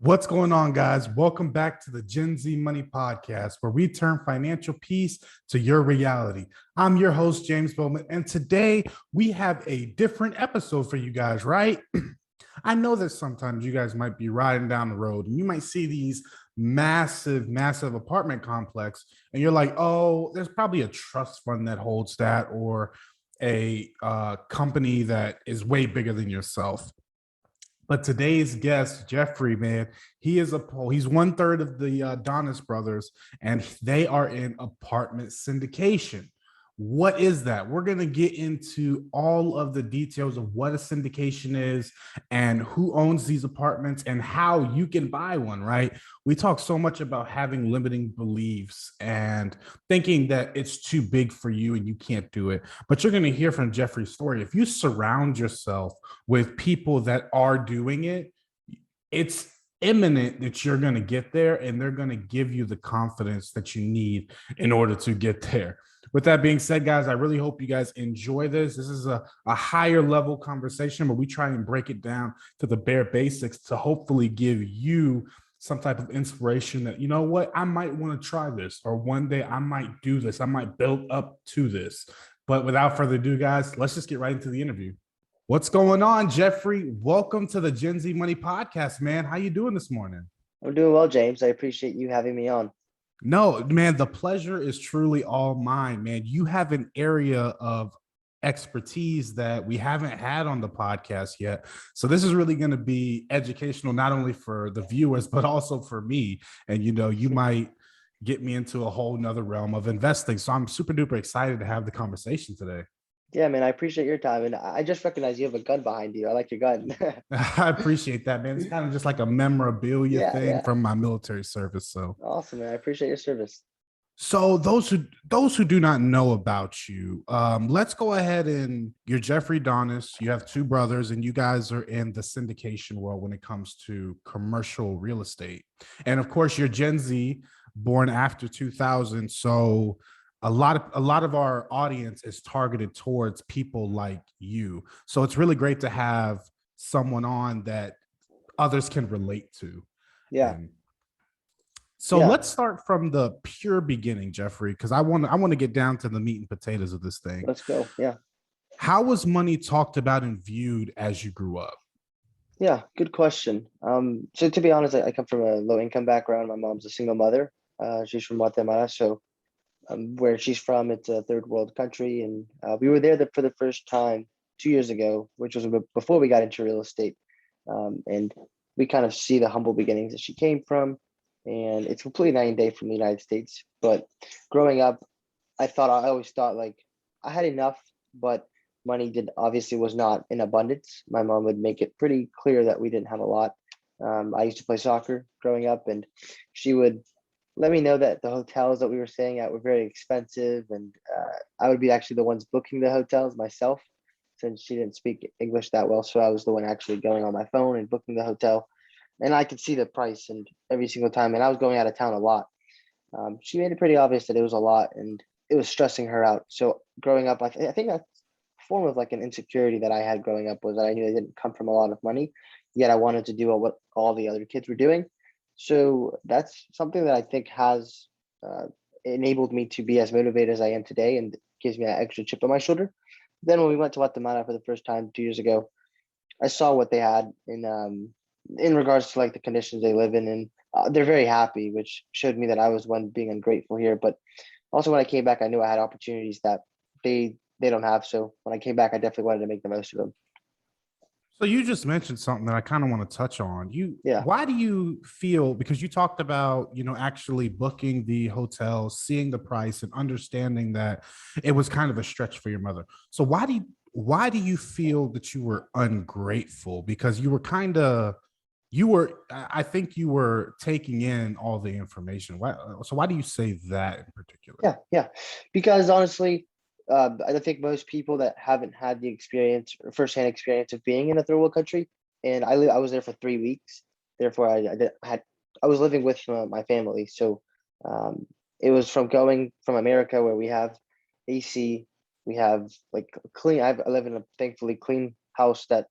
What's going on, guys? Welcome back to the Gen Z Money Podcast, where we turn financial peace to your reality. I'm your host, James Bowman, and today we have a different episode for you guys, right? I know that sometimes you guys might be riding down the road and you might see these massive apartment complex, and you're like, oh, there's probably a trust fund that holds that, or a company that is way bigger than yourself. But today's guest, Jeffrey, man, he's one third of the Donis brothers, and they are in apartment syndication. What is that? We're going to get into all of the details of what a syndication is and who owns these apartments and how you can buy one, right? We talk so much about having limiting beliefs and thinking that it's too big for you and you can't do it. But you're going to hear from Jeffrey's story. If you surround yourself with people that are doing it, it's imminent that you're going to get there, and they're going to give you the confidence that you need in order to get there. With that being said, guys, I really hope you guys enjoy this. This is a higher level conversation, but we try and break it down to the bare basics to hopefully give you some type of inspiration that, you know what, I might want to try this, or one day I might do this. I might build up to this. But without further ado, guys, let's just get right into the interview. What's going on, Jeffrey? Welcome to the Gen Z Money Podcast, man. How you doing this morning? I'm doing well, James. I appreciate you having me on. No, man, the pleasure is truly all mine, man. You have an area of expertise that we haven't had on the podcast yet. So this is really going to be educational, not only for the viewers, but also for me. And, you know, you might get me into a whole nother realm of investing. So I'm super duper excited to have the conversation today. Yeah, man, I appreciate your time. And I just recognize you have a gun behind you. I like your gun. I appreciate that, man. It's kind of just like a memorabilia thing from my military service. So awesome, man. I appreciate your service. So those who do not know about you, let's go ahead and you're Jeffery Donis. You have two brothers, and you guys are in the syndication world when it comes to commercial real estate. And of course, you're Gen Z, born after 2000. So a lot of our audience is targeted towards people like you. So it's really great to have someone on that others can relate to. Yeah. So let's start from the pure beginning, Jeffrey, because I want to get down to the meat and potatoes of this thing. Let's go. Yeah. How was money talked about and viewed as you grew up? Yeah, good question. So to be honest, I come from a low income background. My mom's a single mother. She's from Guatemala. So where she's from, it's a third world country. And we were there for the first time 2 years ago, which was before we got into real estate. And we kind of see the humble beginnings that she came from. And it's completely night and day from the United States. But growing up, I always thought like I had enough, but money obviously was not in abundance. My mom would make it pretty clear that we didn't have a lot. I used to play soccer growing up, and she would let me know that the hotels that we were staying at were very expensive, and I would be actually the ones booking the hotels myself, since she didn't speak English that well. So I was the one actually going on my phone and booking the hotel. And I could see the price and every single time. And I was going out of town a lot. She made it pretty obvious that it was a lot and it was stressing her out. So growing up, I think that's a form of like an insecurity that I had growing up, was that I knew I didn't come from a lot of money, yet I wanted to do what all the other kids were doing. So that's something that I think has enabled me to be as motivated as I am today, and gives me that extra chip on my shoulder. Then when we went to Guatemala for the first time 2 years ago, I saw what they had in regards to like the conditions they live in, and they're very happy, which showed me that I was one being ungrateful here. But also when I came back, I knew I had opportunities that they don't have. So when I came back, I definitely wanted to make the most of them. So you just mentioned something that I kind of want to touch on. Yeah. Why do you feel, because you talked about, you know, actually booking the hotel, seeing the price and understanding that it was kind of a stretch for your mother. So why do you feel that you were ungrateful? Because I think you were taking in all the information. Why do you say that in particular? Yeah. Because honestly, I think most people that haven't had the experience or firsthand experience of being in a third world country, and I was there for 3 weeks. Therefore, I was living with my family. So it was from going from America, where we have AC, we have like clean. I live in a thankfully clean house that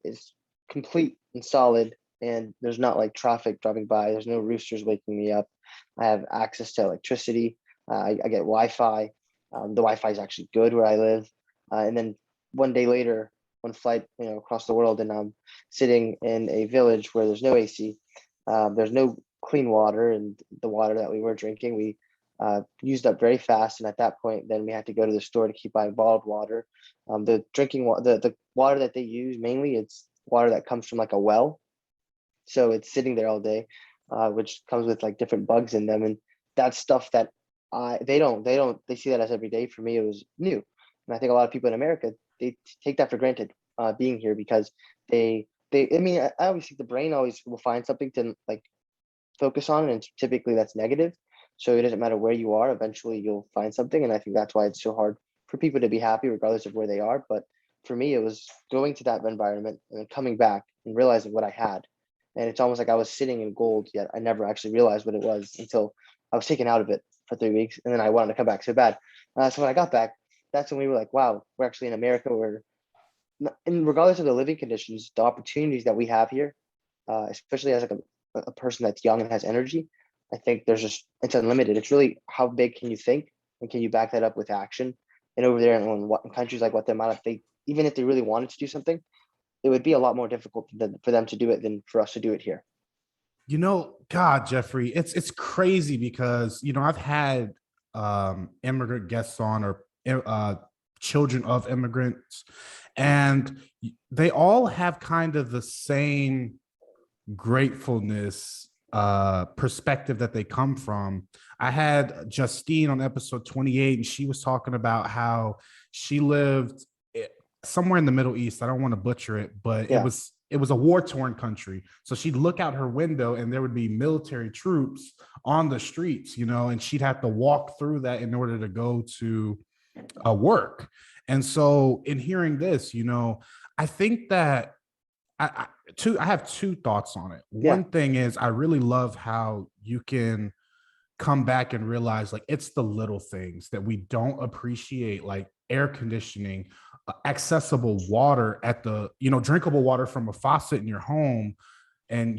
is complete and solid. and there's not like traffic driving by. There's no roosters waking me up. I have access to electricity. I get Wi-Fi. The Wi-Fi is actually good where I live. And then one day later, one flight, across the world, and I'm sitting in a village where there's no AC. There's no clean water, and the water that we were drinking, we used up very fast. And at that point, then we had to go to the store to keep buying bottled water. The drinking water, the water that they use mainly, it's water that comes from like a well, so it's sitting there all day, which comes with like different bugs in them, and that's stuff that they see that as every day. For me, it was new, and I think a lot of people in America, they take that for granted, being here, because they I mean, I always think the brain always will find something to like focus on, and typically that's negative. So it doesn't matter where you are, eventually you'll find something, and I think that's why it's so hard for people to be happy regardless of where they are. But for me, it was going to that environment and then coming back and realizing what I had. And it's almost like I was sitting in gold, yet I never actually realized what it was until I was taken out of it for 3 weeks, and then I wanted to come back so bad. So when I got back, that's when we were like, wow, we're actually in America. And regardless of the living conditions, the opportunities that we have here, especially as like a person that's young and has energy, I think it's unlimited. It's really how big can you think, and can you back that up with action? And over there in countries like Guatemala, even if they really wanted to do something, it would be a lot more difficult for them to do it than for us to do it here. God, Jeffrey, it's crazy because I've had immigrant guests on, or children of immigrants, and they all have kind of the same gratefulness perspective that they come from. I had Justine on episode 28, and she was talking about how she lived somewhere in the Middle East. I don't want to butcher it, but Yeah. it was a war-torn country. So she'd look out her window and there would be military troops on the streets, and she'd have to walk through that in order to go to work. And so in hearing this, I think that I have two thoughts on it. Yeah. One thing is, I really love how you can come back and realize, like, it's the little things that we don't appreciate, like air conditioning, accessible water at the, drinkable water from a faucet in your home. And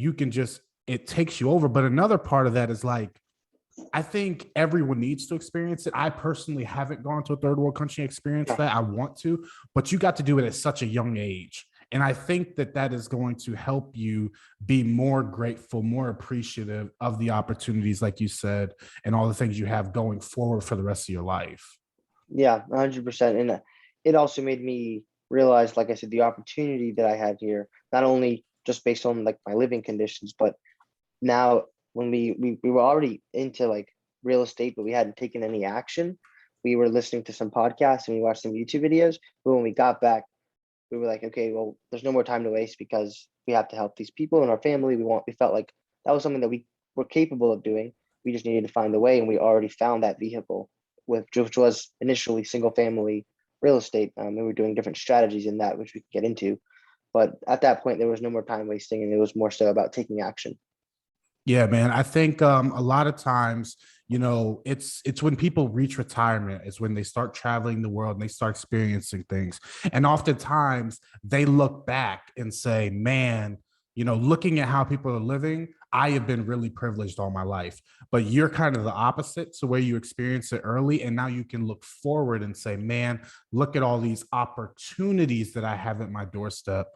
it takes you over. But another part of that is, like, I think everyone needs to experience it. I personally haven't gone to a third world country and experienced that. I want to, but you got to do it at such a young age. And I think that is going to help you be more grateful, more appreciative of the opportunities, like you said, and all the things you have going forward for the rest of your life. Yeah, 100%. And it also made me realize, like I said, the opportunity that I had here, not only just based on like my living conditions, but now when we were already into like real estate, but we hadn't taken any action. We were listening to some podcasts and we watched some YouTube videos. But when we got back, we were like, okay, well, there's no more time to waste, because we have to help these people in our family. We felt like that was something that we were capable of doing. We just needed to find a way, and we already found that vehicle, which was initially single family real estate. We were doing different strategies in that, which we could get into. But at that point, there was no more time wasting, and it was more so about taking action. Yeah, man. I think a lot of times, it's when people reach retirement is when they start traveling the world and they start experiencing things. And oftentimes they look back and say, man, looking at how people are living, I have been really privileged all my life. But you're kind of the opposite, to where you experience it early. And now you can look forward and say, man, look at all these opportunities that I have at my doorstep,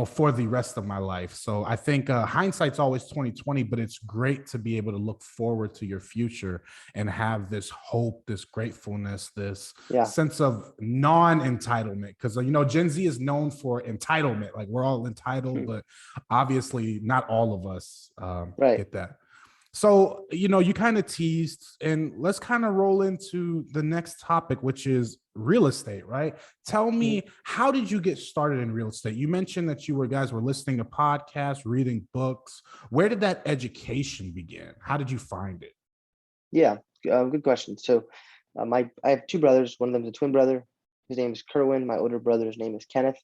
for the rest of my life. So I think hindsight's always 2020, but it's great to be able to look forward to your future and have this hope, this gratefulness, this Yeah. sense of non-entitlement. Because, Gen Z is known for entitlement. Like, we're all entitled, but obviously not all of us Right. get that. So, you kind of teased, and let's kind of roll into the next topic, which is real estate, right? Tell me, how did you get started in real estate? You mentioned that you guys were listening to podcasts, reading books. Where did that education begin? How did you find it? Yeah, good question. So I have two brothers. One of them is a twin brother. His name is Kerwin. My older brother's name is Kenneth.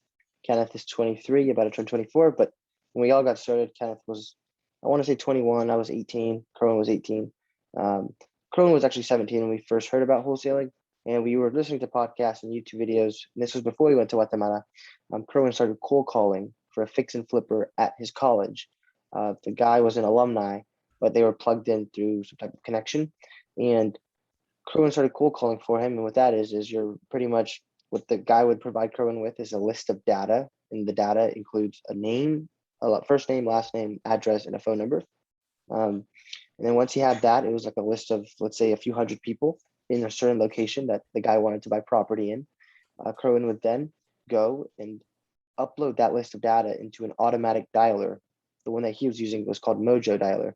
Kenneth is 23, about to turn 24. But when we all got started, Kenneth was, I want to say 21. I was 18. Kerwin was 18. Kerwin was actually 17 when we first heard about wholesaling. And we were listening to podcasts and YouTube videos. And this was before we went to Guatemala. Kerwin started cold calling for a fix and flipper at his college. The guy was an alumni, but they were plugged in through some type of connection. And Kerwin started cold calling for him. And what that is you're pretty much what the guy would provide Kerwin with is a list of data. And the data includes a name, first name, last name, address, and a phone number. And then once he had that, it was like a list of, let's say, a few hundred people in a certain location that the guy wanted to buy property in. Kerwin would then go and upload that list of data into an automatic dialer. The one that he was using was called Mojo Dialer.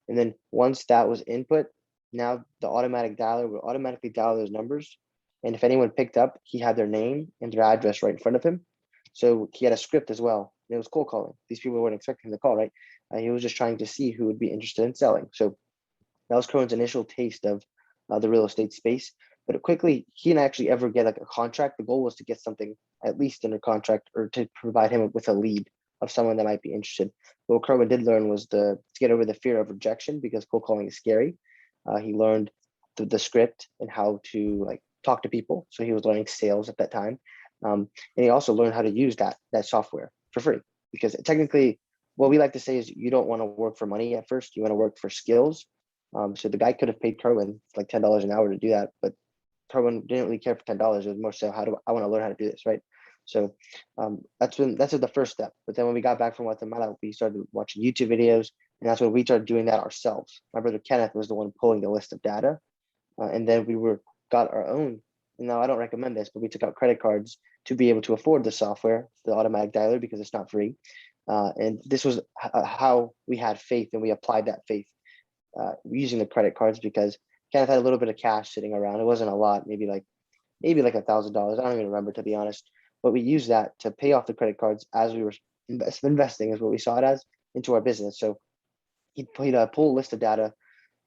And then once that was input, now the automatic dialer will automatically dial those numbers. And if anyone picked up, he had their name and their address right in front of him. So he had a script as well. And it was cold calling. These people weren't expecting him to call, right? He was just trying to see who would be interested in selling. So that was Kerwin's initial taste of the real estate space. But quickly, he didn't actually ever get like a contract. The goal was to get something at least under contract or to provide him with a lead of someone that might be interested. What Kerwin did learn was to get over the fear of rejection, because cold calling is scary. He learned the script and how to like talk to people. So he was learning sales at that time. And he also learned how to use that software for free, because technically what we like to say is you don't want to work for money at first. You want to work for skills. So the guy could have paid Kerwin like $10 an hour to do that, but Kerwin didn't really care for $10. It was more so, I want to learn how to do this, right? So that's the first step. But then when we got back from Guatemala, we started watching YouTube videos, and that's when we started doing that ourselves. My brother Kenneth was the one pulling the list of data, and then we got our own. Now I don't recommend this, but we took out credit cards to be able to afford the software, the automatic dialer, because it's not free. And this was how we had faith, and we applied that faith using the credit cards, because Kenneth had a little bit of cash sitting around. It wasn't a lot, maybe like $1,000. I don't even remember, to be honest. But we used that to pay off the credit cards as we were investing, is what we saw it as, into our business. So he'd pull a list of data,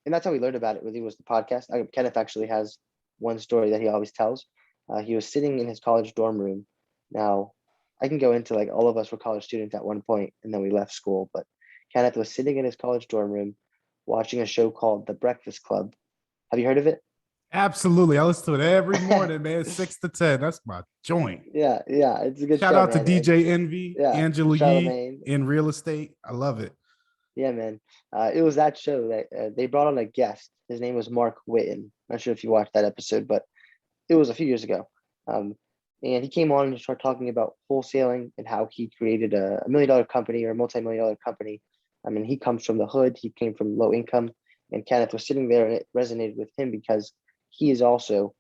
and that's how we learned about it. Really, was the podcast. Kenneth actually has one story that he always tells. He was sitting in his college dorm room. Now, I can go into like all of us were college students at one point, and then we left school. But Kenneth was sitting in his college dorm room watching a show called The Breakfast Club. Have you heard of it? Absolutely. I listen to it every morning, man. 6 to 10. That's my joint. Yeah, it's a good Shout show, out to man. DJ Envy, Yeah, Angela Yee Charlemagne. in real estate. I love it. Yeah, man. It was that show that they brought on a guest. His name was Mark Witten. Not sure if you watched that episode, but it was a few years ago. And he came on and started talking about wholesaling and how he created a $1 million company or a multi-million-dollar company. I mean, he comes from the hood. He came from low income, and Kenneth was sitting there, and it resonated with him because he is also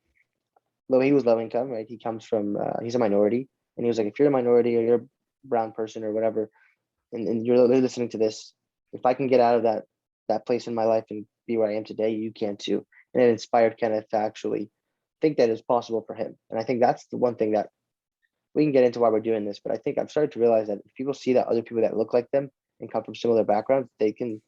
he was low income, right? He comes from he's a minority, and he was like, if you're a minority or you're a brown person or whatever, and you're listening to this, if I can get out of that place in my life and be where I am today, you can too. And it inspired Kenneth to actually think that it's possible for him. And I think that's the one thing that we can get into why we're doing this. But I think I've started to realize that if people see that other people that look like them and come from similar backgrounds, it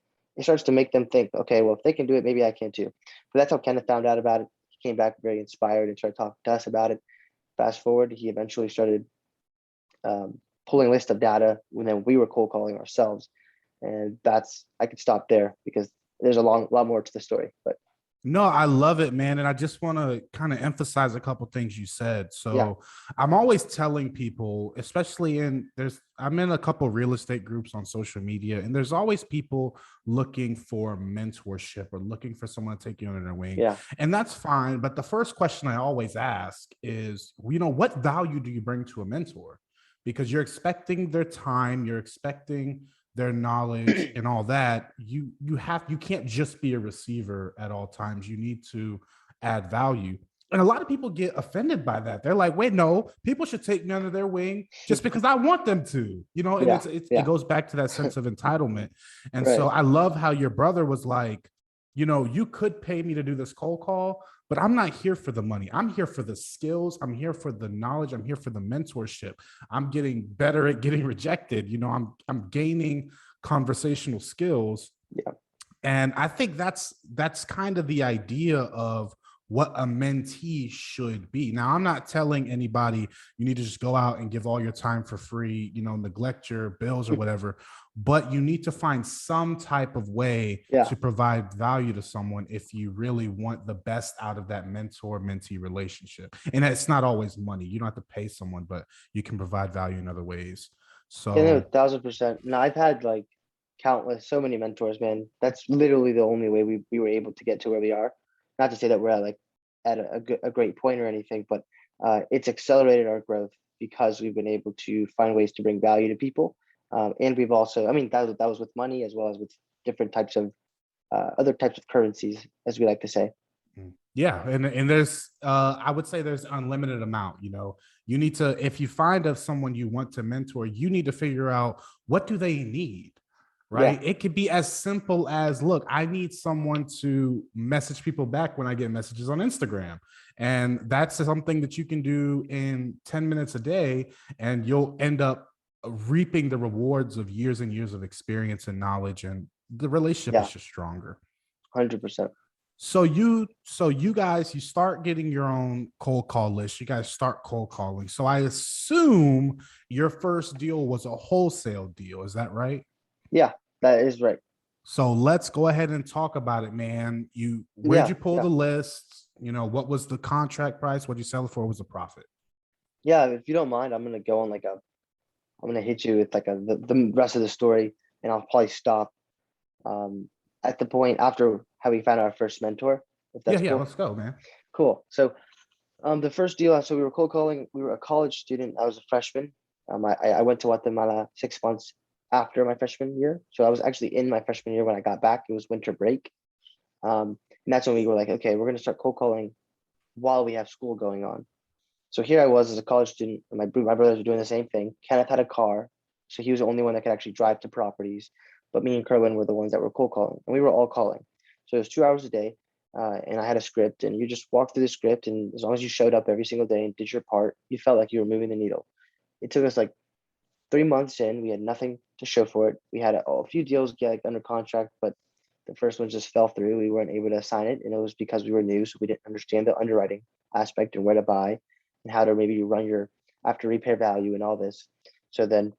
starts to make them think, okay, well, if they can do it, maybe I can too. But that's how Kenneth found out about it. He came back very inspired and started talking to us about it. Fast forward, he eventually started pulling a list of data when then we were cold calling ourselves. And I could stop there because there's a lot more to the story. But no, I love it, man. And I just want to kind of emphasize a couple things you said. So yeah. I'm always telling people, especially I'm in a couple real estate groups on social media, and there's always people looking for mentorship or looking for someone to take you under their wing. Yeah. And that's fine. But the first question I always ask is, what value do you bring to a mentor? Because you're expecting their time, you're expecting their knowledge and all that. You can't just be a receiver at all times. You need to add value. And a lot of people get offended by that. They're like, wait, no, people should take me under their wing just because I want them to, and it goes back to that sense of entitlement. And right. So I love how your brother was like, you could pay me to do this cold call, but I'm not here for the money. I'm here for the skills. I'm here for the knowledge. I'm here for the mentorship. I'm getting better at getting rejected. I'm gaining conversational skills. Yeah. And I think that's kind of the idea of what a mentee should be. Now, I'm not telling anybody you need to just go out and give all your time for free, neglect your bills or whatever, but you need to find some type of way to provide value to someone if you really want the best out of that mentor-mentee relationship. And it's not always money. You don't have to pay someone, but you can provide value in other ways. Yeah, no, So 1000%. No, I've had like countless, so many mentors, man. That's literally the only way we were able to get to where we are. Not to say that we're at like at a great point or anything, but it's accelerated our growth because we've been able to find ways to bring value to people. And we've also, I mean, that was with money as well as with different types of other types of currencies, as we like to say. yeah, and there's I would say there's unlimited amount. You need to, if you find of someone you want to mentor, you need to figure out what do they need, Yeah, right? It could be as simple as, look, I need someone to message people back when I get messages on Instagram. And that's something that you can do in 10 minutes a day, and you'll end up reaping the rewards of years and years of experience and knowledge, and the relationship is yeah, just stronger. 100%. So you guys, you start getting your own cold call list. You guys start cold calling. So I assume your first deal was a wholesale deal. Is that right? Yeah, that is right. So let's go ahead and talk about it, man. Where'd Yeah, you pull yeah, the list? What was the contract price? What'd you sell it for? What was the profit? yeah. If you don't mind, I'm gonna go on like I'm gonna hit you with like the rest of the story, and I'll probably stop um, at the point after how we found our first mentor, if Yeah, that's yeah, cool. let's go, man. Cool. So the first deal, so we were cold calling. We were a college student. I was a freshman. I went to Guatemala 6 months after my freshman year. So I was actually in my freshman year when I got back. It was winter break. And that's when we were like, okay, we're gonna start cold calling while we have school going on. So here I was as a college student, and my brothers were doing the same thing. Kenneth had a car, so he was the only one that could actually drive to properties. But me and Kerwin were the ones that were cold calling, and we were all calling. So it was 2 hours a day, and I had a script, and you just walked through the script, and as long as you showed up every single day and did your part, you felt like you were moving the needle. It took us like 3 months in, we had nothing to show for it. We had a few deals get like under contract, but the first one just fell through. We weren't able to sign it, and it was because we were new, so we didn't understand the underwriting aspect and where to buy and how to maybe run your after repair value and all this. So then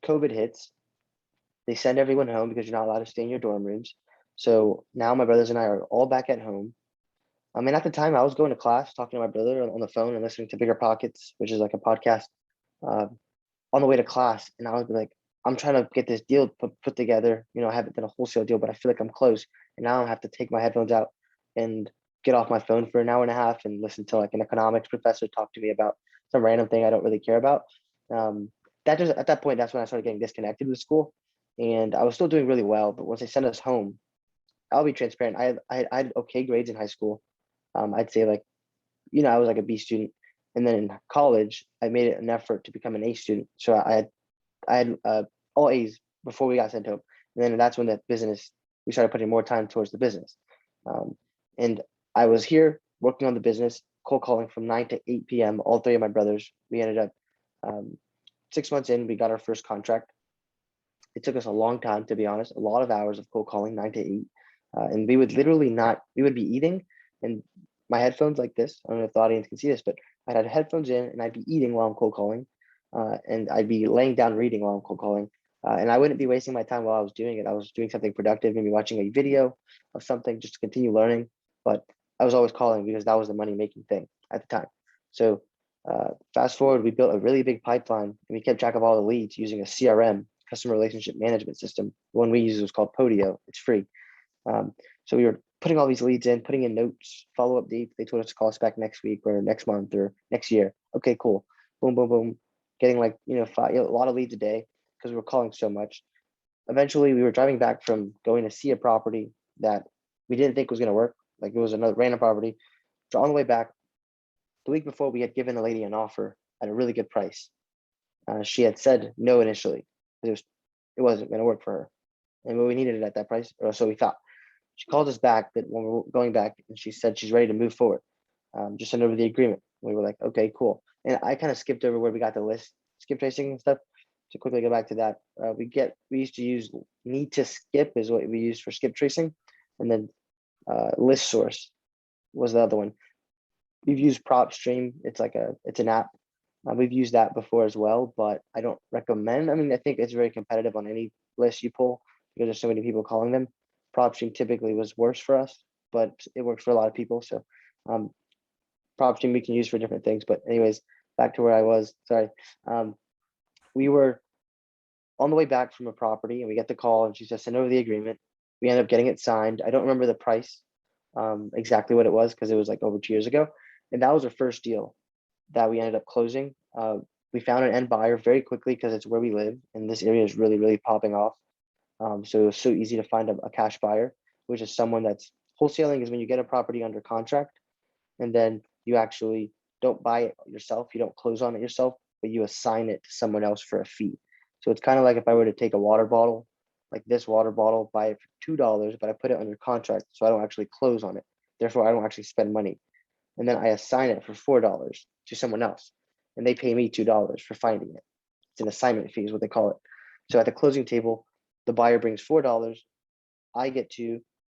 COVID hits. They send everyone home because you're not allowed to stay in your dorm rooms. So now my brothers and I are all back at home. I mean, at the time, I was going to class, talking to my brother on the phone and listening to Bigger Pockets, which is like a podcast, uh, on the way to class. And I was like, I'm trying to get this deal put together. I haven't done a wholesale deal, but I feel like I'm close. And now I have to take my headphones out and get off my phone for an hour and a half and listen to like an economics professor talk to me about some random thing I don't really care about. Um, that just at that point, that's when I started getting disconnected with school. And I was still doing really well, but once they sent us home, I'll be transparent. I had okay grades in high school. I'd say like I was like a B student, and then in college, I made it an effort to become an A student. So I had all A's before we got sent home, and then that's when we started putting more time towards the business. Um, and I was here working on the business, cold calling from 9 to 8 p.m. All three of my brothers. We ended up um, 6 months in, we got our first contract. It took us a long time, to be honest, a lot of hours of cold calling, 9 to 8. And we would literally not, we would be eating and my headphones like this. I don't know if the audience can see this, but I'd had headphones in and I'd be eating while I'm cold calling. And I'd be laying down reading while I'm cold calling. And I wouldn't be wasting my time while I was doing it. I was doing something productive, maybe watching a video of something just to continue learning. But I was always calling because that was the money making thing at the time. So fast forward, we built a really big pipeline and we kept track of all the leads using a CRM, customer relationship management system. The one we use was called Podio. It's free. So we were putting all these leads in, putting in notes, follow up dates. They told us to call us back next week or next month or next year. Okay, cool. Boom, boom, boom. Getting like a lot of leads a day because we were calling so much. Eventually, we were driving back from going to see a property that we didn't think was going to work. Like it was another random property. So on the way back, the week before, we had given a lady an offer at a really good price. She had said no initially because it wasn't going to work for her, and we needed it at that price, or so we thought. She called us back that when we were going back, and she said she's ready to move forward. Just send over the agreement. We were like, okay, cool. And I kind of skipped over where we got the list, skip tracing and stuff. To quickly go back to that, we used to use need to skip is what we used for skip tracing, and then list source was the other one. We've used PropStream. It's an app. We've used that before as well, but I don't recommend. I mean, I think it's very competitive on any list you pull because there's so many people calling them. PropStream typically was worse for us, but it works for a lot of people. So um, PropStream we can use for different things. But anyways, back to where I was. Sorry. We were on the way back from a property, and we get the call, and she says, send over the agreement. We end up getting it signed. I don't remember the price, exactly what it was, because it was like over 2 years ago. And that was our first deal that we ended up closing. We found an end buyer very quickly because it's where we live, and this area is really, really popping off. So it was so easy to find a cash buyer, which is someone that's wholesaling, is when you get a property under contract and then you actually don't buy it yourself, you don't close on it yourself, but you assign it to someone else for a fee. So it's kind of like if I were to take a water bottle, like this water bottle, buy it for $2, but I put it under contract, so I don't actually close on it. Therefore, I don't actually spend money. And then I assign it for $4 to someone else, and they pay me $2 for finding it. It's an assignment fee is what they call it. So at the closing table, the buyer brings $4, I get 2,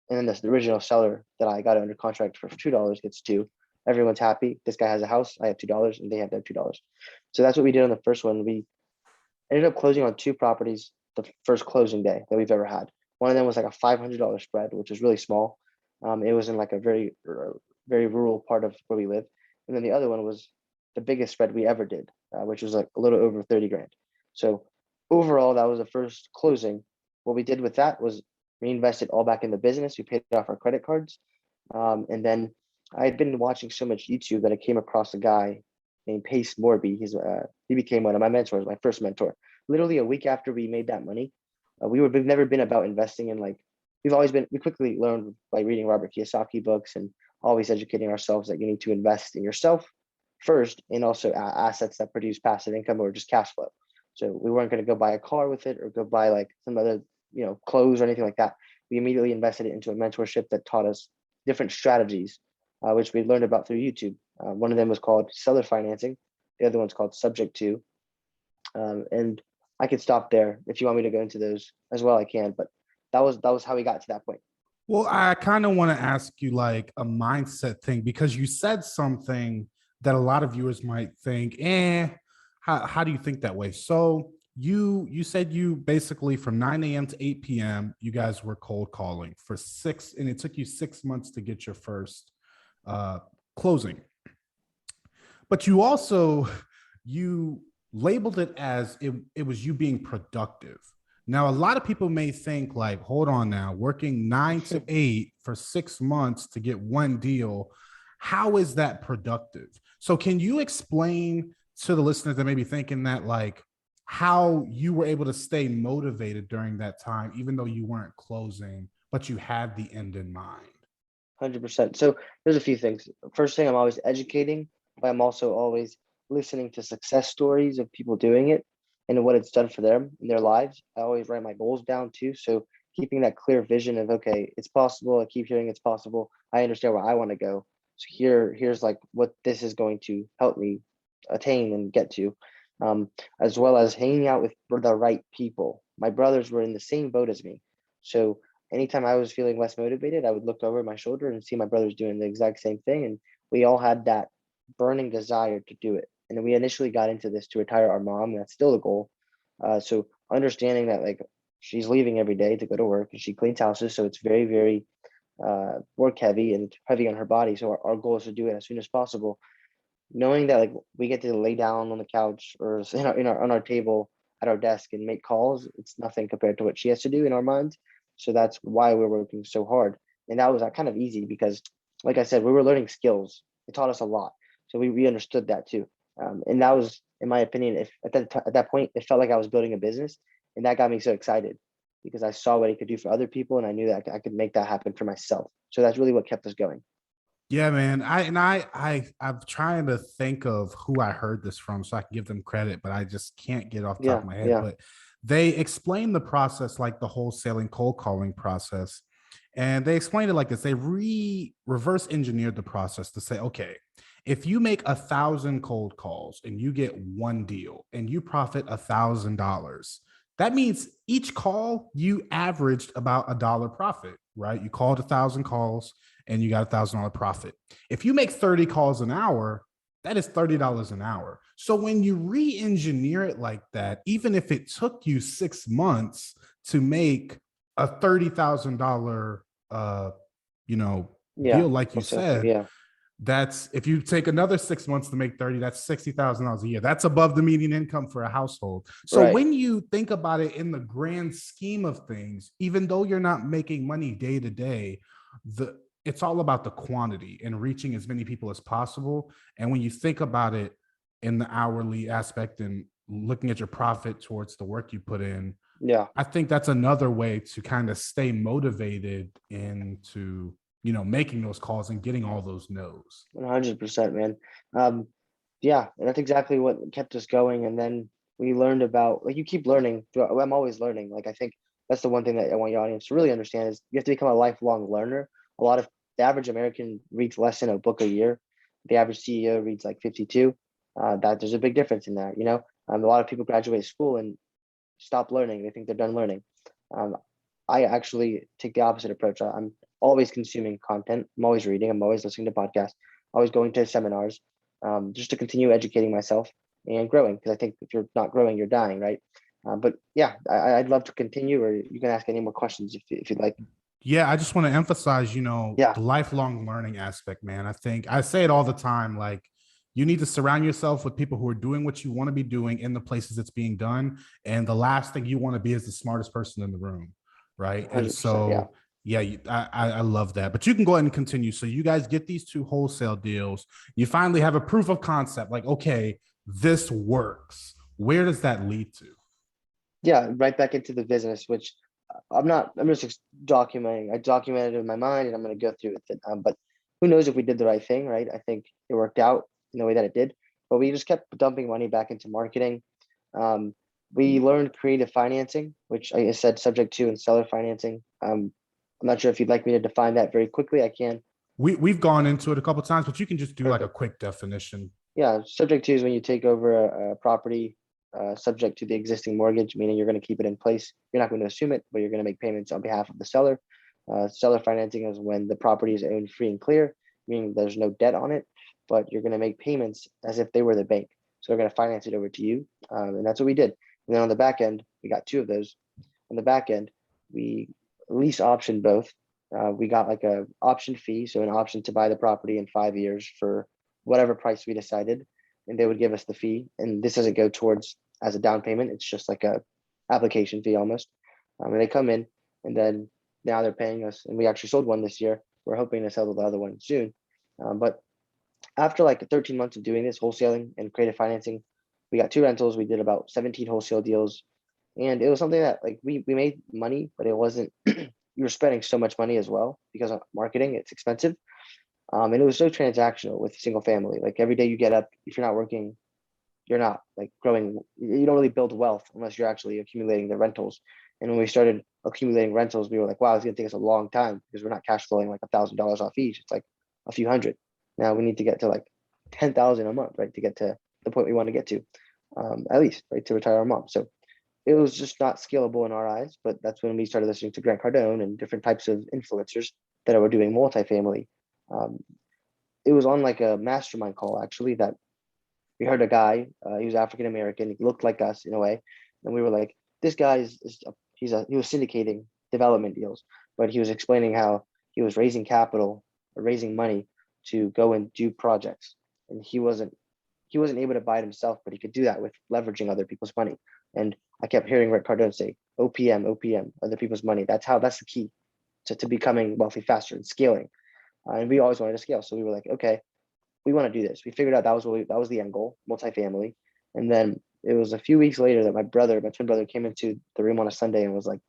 and then the original seller that I got under contract for $2 gets 2. Everyone's happy. This guy has a house, I have $2, and they have their $2. So that's what we did on the first one. We ended up closing on 2 properties the first closing day that we've ever had. One of them was like a $500 spread, which was really small. It was in like a very, very rural part of where we live. And then the other one was the biggest spread we ever did, which was like a little over 30 grand. So overall, that was the first closing. What we did with that was reinvested all back in the business. We paid off our credit cards. And then I had been watching so much YouTube that I came across a guy named Pace Morby. He became one of my mentors, my first mentor. Literally a week after we made that money, we've never been about investing in like, we quickly learned by reading Robert Kiyosaki books and always educating ourselves that you need to invest in yourself first, and also assets that produce passive income or just cash flow. So we weren't going to go buy a car with it or go buy like some other, clothes or anything like that. We immediately invested it into a mentorship that taught us different strategies, which we learned about through YouTube. One of them was called seller financing. The other one's called subject to. And I could stop there. If you want me to go into those as well, I can, but that was how we got to that point. Well, I kind of want to ask you like a mindset thing, because you said something that a lot of viewers might think, how do you think that way? So you said you basically from 9 a.m. to 8 p.m. you guys were cold calling for 6, and it took you 6 months to get your first closing. But you labeled it as it was you being productive. Now, a lot of people may think like, hold on now, working 9 to 8 for 6 months to get one deal, how is that productive? So can you explain to the listeners that may be thinking that, like, how you were able to stay motivated during that time, even though you weren't closing, but you had the end in mind? 100%. So there's a few things. First thing, I'm always educating, but I'm also always listening to success stories of people doing it and what it's done for them in their lives. I always write my goals down too. So keeping that clear vision of, okay, it's possible. I keep hearing it's possible. I understand where I want to go. So here's like what this is going to help me attain and get to, as well as hanging out with the right people. My brothers were in the same boat as me. So anytime I was feeling less motivated, I would look over my shoulder and see my brothers doing the exact same thing. And we all had that burning desire to do it. And we initially got into this to retire our mom. That's still the goal. So understanding that like she's leaving every day to go to work and she cleans houses. So it's very, very work heavy and heavy on her body. So our goal is to do it as soon as possible. Knowing that like we get to lay down on the couch or on our table at our desk and make calls, it's nothing compared to what she has to do in our minds. So that's why we're working so hard. And that was kind of easy because, like I said, we were learning skills. It taught us a lot. So we understood that too. And that was, in my opinion, if at that point, it felt like I was building a business, and that got me so excited because I saw what it could do for other people, and I knew that I could make that happen for myself. So that's really what kept us going. Yeah, man. I'm trying to think of who I heard this from so I can give them credit, but I just can't get off the top Yeah, of my head. yeah, But they explain the process like the wholesaling cold calling process. And they explained it like this. They reverse engineered the process to say, okay, if you make 1,000 cold calls and you get one deal and you profit $1,000, that means each call you averaged about $1 profit, right? You called 1,000 calls and you got $1,000 profit. If you make 30 calls an hour, that is $30 an hour. So when you re-engineer it like that, even if it took you 6 months to make a $30,000 yeah. deal, like you Also, said, yeah, That's if you take another 6 months to make 30, that's $60,000 a year. That's above the median income for a household. So Right. when you think about it in the grand scheme of things, even though you're not making money day to day, the it's all about the quantity and reaching as many people as possible. And when you think about it in the hourly aspect and looking at your profit towards the work you put in, Yeah. I think that's another way to kind of stay motivated into, making those calls and getting all those no's. 100%, man. Um, yeah, and that's exactly what kept us going. And then we learned about, like, you keep learning. I'm always learning. Like, I think that's the one thing that I want your audience to really understand is you have to become a lifelong learner. A lot of the average American reads less than a book a year. The average CEO reads like 52. That there's a big difference in that, a lot of people graduate school and stop learning. They think they're done learning. Um, I actually take the opposite approach. I'm always consuming content. I'm always reading. I'm always listening to podcasts. Always going to seminars, just to continue educating myself and growing. Because I think if you're not growing, you're dying, right? But yeah, I'd love to continue, or you can ask any more questions if you'd like. Yeah, I just want to emphasize, Yeah, the lifelong learning aspect, man. I think I say it all the time, like you need to surround yourself with people who are doing what you want to be doing in the places it's being done. And the last thing you want to be is the smartest person in the room, right? And 100%. Yeah. so, yeah, I love that. But you can go ahead and continue. So you guys get these two wholesale deals. You finally have a proof of concept, like, okay, this works. Where does that lead to? Yeah, right back into the business, which I'm just documenting. I documented it in my mind and I'm going to go through with it. But who knows if we did the right thing, right? I think it worked out in the way that it did, but we just kept dumping money back into marketing. Um, we learned creative financing, which I said subject to and seller financing. I'm not sure if you'd like me to define that very quickly. I can. We've gone into it a couple times, but you can just do like a Perfect. quick definition. Yeah, subject to is when you take over a property subject to the existing mortgage, meaning you're going to keep it in place. You're not going to assume it, but you're going to make payments on behalf of the seller. Seller financing is when the property is owned free and clear, meaning there's no debt on it, but you're going to make payments as if they were the bank. So they're going to finance it over to you, and that's what we did. And then on the back end, we got two of those. On the back end, we lease option both. We got like a option fee, so an option to buy the property in 5 years for whatever price we decided, and they would give us the fee. And this doesn't go towards as a down payment; it's just like a application fee almost. And they come in, and then now they're paying us. And we actually sold one this year. We're hoping to sell the other one soon. But after like 13 months of doing this wholesaling and creative financing, we got two rentals. We did about 17 wholesale deals, and it was something that like we made money, but it wasn't. You were spending so much money as well because of marketing. It's expensive. And it was so transactional with single family. Like every day you get up, if you're not working, you're not like growing. You don't really build wealth unless you're actually accumulating the rentals. And when we started accumulating rentals, we were like, wow, it's gonna take us a long time because we're not cash flowing like $1,000 off each. It's like a few hundred. Now we need to get to like 10,000 a month, right, to get to the point we want to get to, at least, right, to retire our mom. So it was just not scalable in our eyes. But that's when we started listening to Grant Cardone and different types of influencers that were doing multifamily. Um, it was on like a mastermind call actually that we heard a guy. He was African American. He looked like us in a way, and we were like, "This guy he was syndicating development deals, but he was explaining how he was raising capital, or raising money to go and do projects, and he wasn't able to buy it himself, but he could do that with leveraging other people's money." And I kept hearing Rick Cardone say, "OPM, OPM, other people's money. That's the key to becoming wealthy faster and scaling." And we always wanted to scale, so we were like, "Okay, we want to do this." We figured out that was the end goal, multifamily. And then it was a few weeks later that my twin brother, came into the room on a Sunday and was like,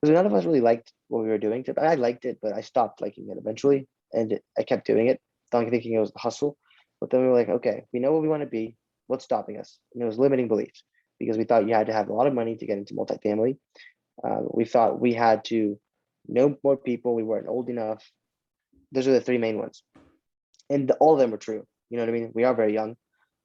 because none of us really liked what we were doing. I liked it, but I stopped liking it eventually, and I kept doing it, thinking it was a hustle. But then we were like, okay, we know what we want to be. What's stopping us? And it was limiting beliefs, because we thought you had to have a lot of money to get into multifamily. We thought we had to know more people. We weren't old enough. Those are the three main ones, and all of them were true. You know what I mean? We are very young.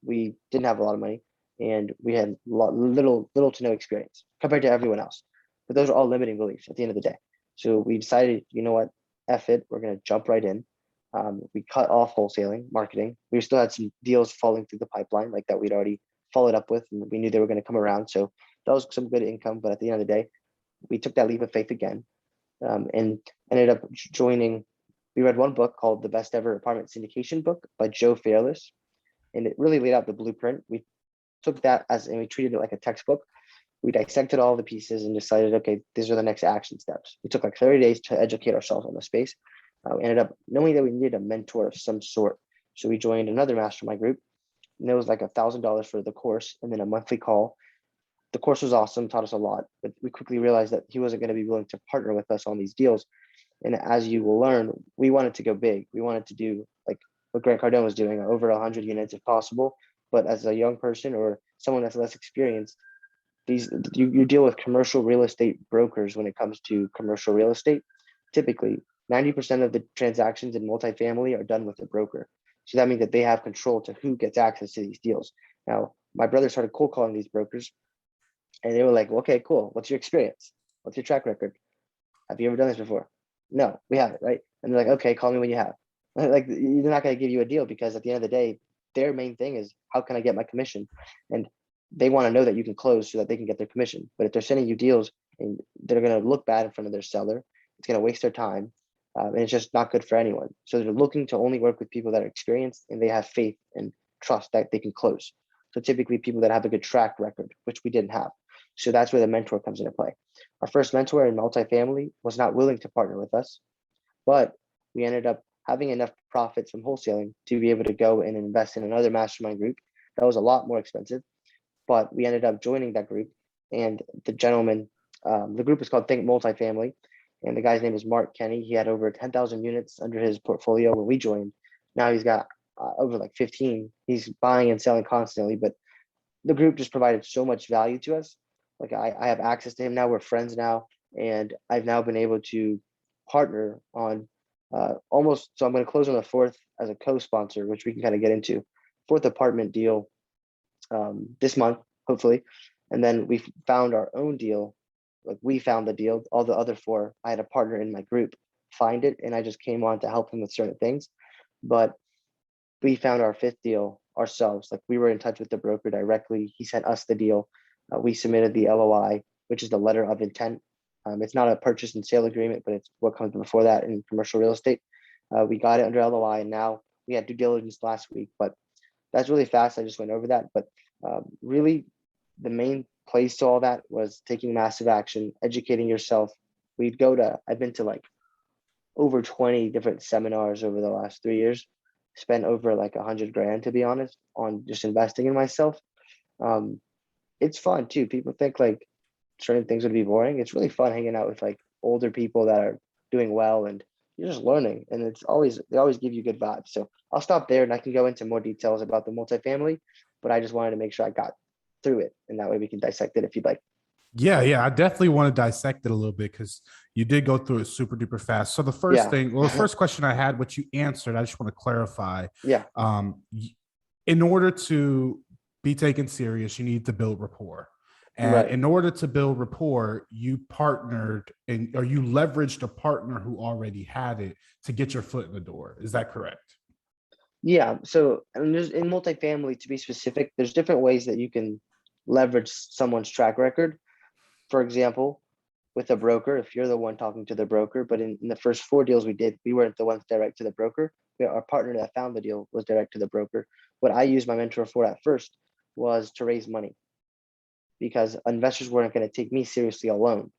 We didn't have a lot of money, and we had little to no experience compared to everyone else. But those are all limiting beliefs at the end of the day. So we decided, you know what, F it, we're gonna jump right in. We cut off wholesaling, marketing. We still had some deals falling through the pipeline, like that we'd already followed up with, and we knew they were going to come around. So that was some good income. But at the end of the day, we took that leap of faith again, and ended up joining We read one book called The Best Ever Apartment Syndication Book by Joe Fairless, and it really laid out the blueprint. We took that and we treated it like a textbook. We dissected all the pieces and decided, okay, these are the next action steps. We took like 30 days to educate ourselves on the space. We ended up knowing that we needed a mentor of some sort. So we joined another mastermind group, and it was like $1,000 for the course and then a monthly call. The course was awesome, taught us a lot, but we quickly realized that he wasn't going to be willing to partner with us on these deals. And as you will learn, we wanted to go big. We wanted to do like what Grant Cardone was doing, over 100 units if possible. But as a young person or someone that's less experienced, you deal with commercial real estate brokers when it comes to commercial real estate. Typically, 90% of the transactions in multifamily are done with a broker. So that means that they have control to who gets access to these deals. Now, my brother started cold calling these brokers, and they were like, okay, cool. What's your experience? What's your track record? Have you ever done this before? No, we haven't, right? And they're like, okay, call me when you have. Like, they're not going to give you a deal, because at the end of the day, their main thing is, how can I get my commission? And they want to know that you can close so that they can get their commission. But if they're sending you deals and they're going to look bad in front of their seller, it's going to waste their time. And it's just not good for anyone. So they're looking to only work with people that are experienced and they have faith and trust that they can close. So typically people that have a good track record, which we didn't have. So that's where the mentor comes into play. Our first mentor in multifamily was not willing to partner with us, but we ended up having enough profits from wholesaling to be able to go and invest in another mastermind group that was a lot more expensive. But we ended up joining that group, and the gentleman, the group is called Think Multifamily, and the guy's name is Mark Kenny. He had over 10,000 units under his portfolio when we joined. Now he's got over like 15. He's buying and selling constantly, but the group just provided so much value to us. Like I have access to him now. We're friends now, and I've now been able to partner on almost. So I'm going to close on the fourth as a co-sponsor, which we can kind of get into. Fourth apartment deal this month, hopefully, and then we found our own deal. Like we found the deal. All the other four, I had a partner in my group find it, and I just came on to help him with certain things. But we found our fifth deal ourselves. Like we were in touch with the broker directly. He sent us the deal. We submitted the LOI, which is the letter of intent. It's not a purchase and sale agreement, but it's what comes before that in commercial real estate. We got it under LOI, and now we had due diligence last week, but that's really fast. I just went over that, but really the main place to all that was taking massive action, educating yourself. I've been to like over 20 different seminars over the last 3 years, spent over like 100 grand, to be honest, on just investing in myself. It's fun too. People think like certain things would be boring. It's really fun hanging out with like older people that are doing well, and you're just learning, and they always give you good vibes. So I'll stop there, and I can go into more details about the multifamily, but I just wanted to make sure I got through it, and that way we can dissect it if you'd like. Yeah, I definitely want to dissect it a little bit because you did go through it super duper fast. So the first the first question I had, which you answered, I just want to clarify. Yeah. In order to be taken serious, you need to build rapport. And Right. in order to build rapport, you partnered or you leveraged a partner who already had it to get your foot in the door. Is that correct? Yeah. So in multifamily, to be specific, there's different ways that you can leverage someone's track record. For example, with a broker, if you're the one talking to the broker, but in the first 4 deals we did, we weren't the ones direct to the broker. Our partner that found the deal was direct to the broker. What I used my mentor for at first was to raise money, because investors weren't going to take me seriously alone.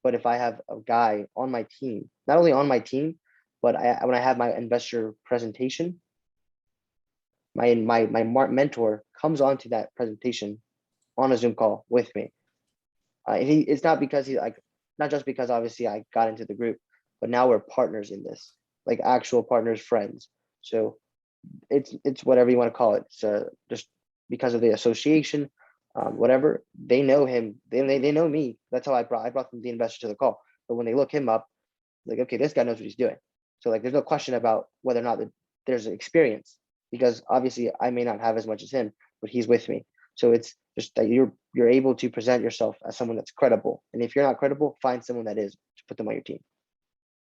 But if I have a guy on my team, not only on my team, but when I have my investor presentation, my mentor comes onto that presentation on a Zoom call with me. It's not because not just because obviously I got into the group, but now we're partners in this, like actual partners, friends. So it's whatever you want to call it. So just because of the association, whatever, they know him, they know me. That's how I brought the investor to the call. But when they look him up, like, okay, this guy knows what he's doing. So like, there's no question about whether or not there's an experience, because obviously I may not have as much as him, but he's with me. So it's just that you're able to present yourself as someone that's credible. And if you're not credible, find someone that is, to put them on your team.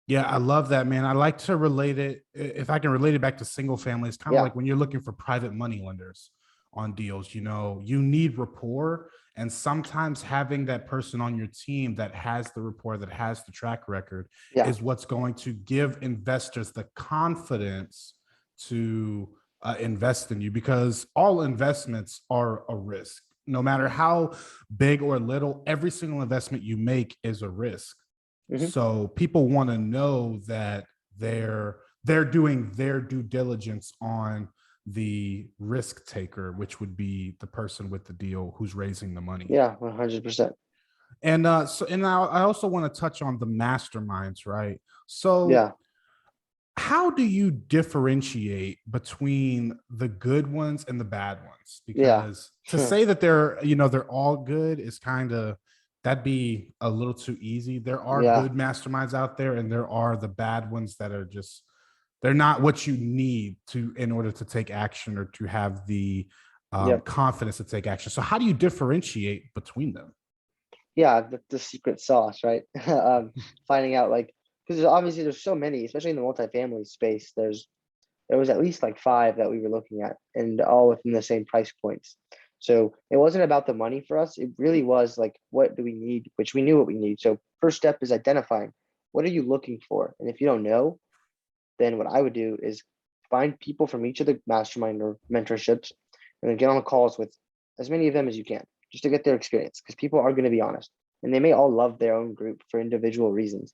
Yeah, I love that, man. I like to relate it. If I can relate it back to single family, it's kind of like when you're looking for private money lenders. on deals. You know, you need rapport, and sometimes having that person on your team that has the rapport, that has the track record, Yeah. is what's going to give investors the confidence to invest in you, because all investments are a risk. No matter how big or little, every single investment you make is a risk. Hmm. So people want to know that they're doing their due diligence on the risk taker, which would be the person with the deal who's raising the money. Yeah, 100%. And I also want to touch on the masterminds, right? So Yeah. how do you differentiate between the good ones and the bad ones? Yeah. Because to say that they're all good is kind of, that'd be a little too easy. There are Yeah. good masterminds out there, and there are the bad ones that are just, they're not what you need to in order to take action or to have the Yep. confidence to take action. So how do you differentiate between them? Yeah, the secret sauce, right? Finding out, like, because obviously there's so many, especially in the multifamily space. There was at least like five that we were looking at, and all within the same price points. So it wasn't about the money for us. It really was like, what do we need? Which we knew what we need. So first step is identifying, what are you looking for? And if you don't know, then what I would do is find people from each of the mastermind or mentorships, and then get on the calls with as many of them as you can, just to get their experience, because people are going to be honest, and they may all love their own group for individual reasons.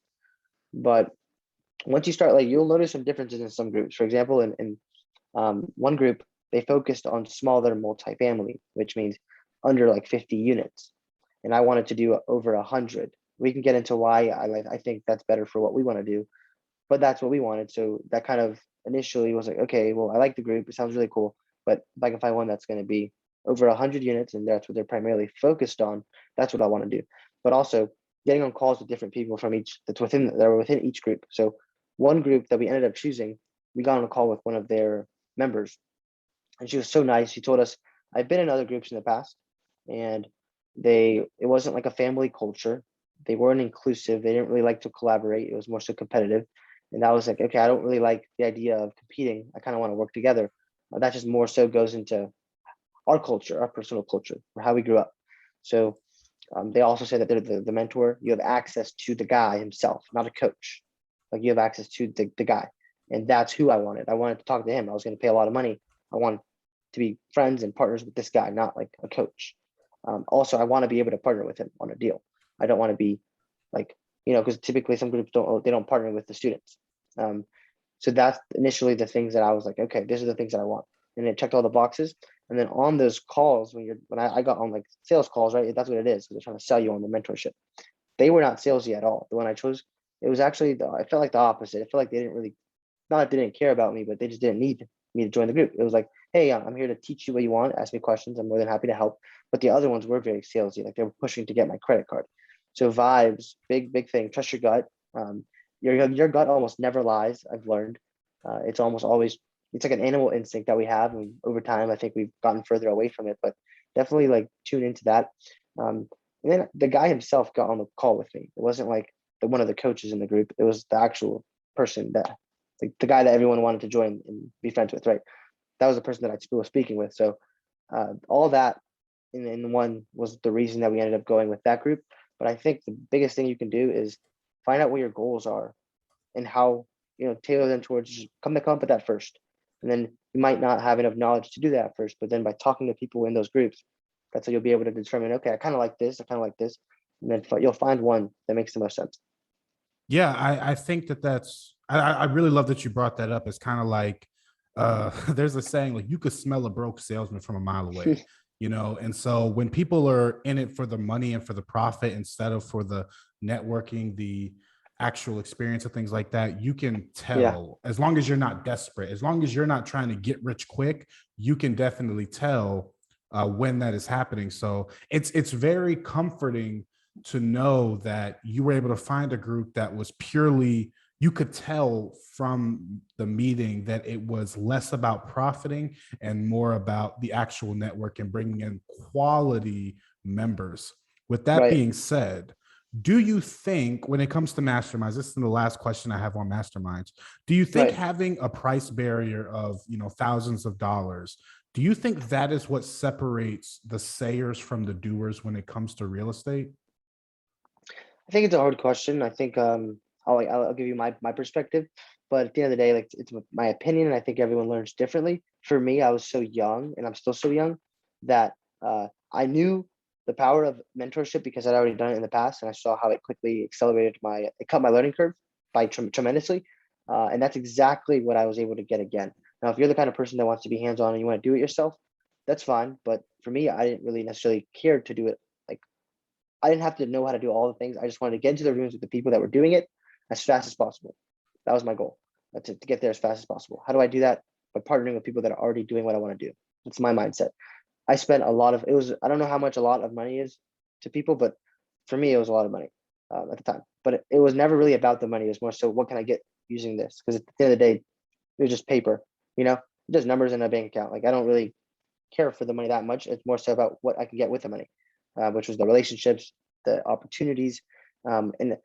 But once you start, like, you'll notice some differences in some groups. For example, in one group, they focused on smaller multifamily, which means under like 50 units, and I wanted to do over 100. We can get into why I think that's better for what we want to do, but that's what we wanted. So that kind of initially was like, okay, well, I like the group. It sounds really cool. But if I can find one that's going to be over 100 units and that's what they're primarily focused on, that's what I want to do. But also getting on calls with different people from each that were within each group. So one group that we ended up choosing, we got on a call with one of their members, and she was so nice. She told us, I've been in other groups in the past, and it wasn't like a family culture. They weren't inclusive. They didn't really like to collaborate. It was more so competitive. And I was like, okay, I don't really like the idea of competing. I kind of want to work together. That just more so goes into our culture, our personal culture, or how we grew up. So they also say that they're the mentor. You have access to the guy himself, not a coach. Like, you have access to the guy. And that's who I wanted. I wanted to talk to him. I was going to pay a lot of money. I wanted to be friends and partners with this guy, not like a coach. Also, I want to be able to partner with him on a deal. I don't want to be like, because typically some groups don't partner with the students. Um, so that's initially the things that I was like, okay, these are the things that I want. And it checked all the boxes. And then on those calls, when I got on like sales calls, right? That's what it is. They're trying to sell you on the mentorship. They were not salesy at all. The one I chose, it was actually, I felt like the opposite. I felt like they didn't really, not that they didn't care about me, but they just didn't need me to join the group. It was like, hey, I'm here to teach you what you want. Ask me questions. I'm more than happy to help. But the other ones were very salesy. Like, they were pushing to get my credit card. So vibes, big thing. Trust your gut. Your gut almost never lies. I've learned. It's almost always, it's like an animal instinct that we have, and over time I think we've gotten further away from it. But definitely, like, tune into that. And then the guy himself got on the call with me. It wasn't like one of the coaches in the group. It was the actual person, that the guy that everyone wanted to join and be friends with, right? That was the person that I was speaking with. So all that in one was the reason that we ended up going with that group. But I think the biggest thing you can do is find out what your goals are, and how, tailor them towards, just come up with that first. And then you might not have enough knowledge to do that first, but then by talking to people in those groups, that's how you'll be able to determine, okay, I kind of like this, I kind of like this. And then you'll find one that makes the most sense. Yeah, I think I really love that you brought that up. It's kind of like there's a saying, like, you could smell a broke salesman from a mile away, and so when people are in it for the money and for the profit instead of for the networking, the actual experience of things like that, you can Yeah. tell. As long as you're not desperate, as long as you're not trying to get rich quick, you can definitely tell when that is happening. So it's very comforting to know that you were able to find a group that was purely, you could tell from the meeting that it was less about profiting and more about the actual network and bringing in quality members. With that Right. being said, do you think, when it comes to masterminds, this is the last question I have on masterminds, do you think Right. having a price barrier of thousands of dollars Do you think that is what separates the sayers from the doers when it comes to real estate? I think it's a hard question. I think I'll give you my perspective, but at the end of the day, like it's my opinion, and I think everyone learns differently. For me, I was so young, and I'm still so young that I knew the power of mentorship because I'd already done it in the past, and I saw how it quickly accelerated it cut my learning curve by tremendously, and that's exactly what I was able to get again. Now, if you're the kind of person that wants to be hands-on and you want to do it yourself, that's fine. But for me, I didn't really necessarily care to do it. Like I didn't have to know how to do all the things. I just wanted to get into the rooms with the people that were doing it as fast as possible. That was my goal, to get there as fast as possible. How do I do that? By partnering with people that are already doing what I want to do. That's my mindset. I spent a lot of, I don't know how much a lot of money is to people, but for me, it was a lot of money at the time. But it was never really about the money. It was more so, what can I get using this? Because at the end of the day, it was just paper, just numbers in a bank account. Like I don't really care for the money that much. It's more so about what I can get with the money, which was the relationships, the opportunities. And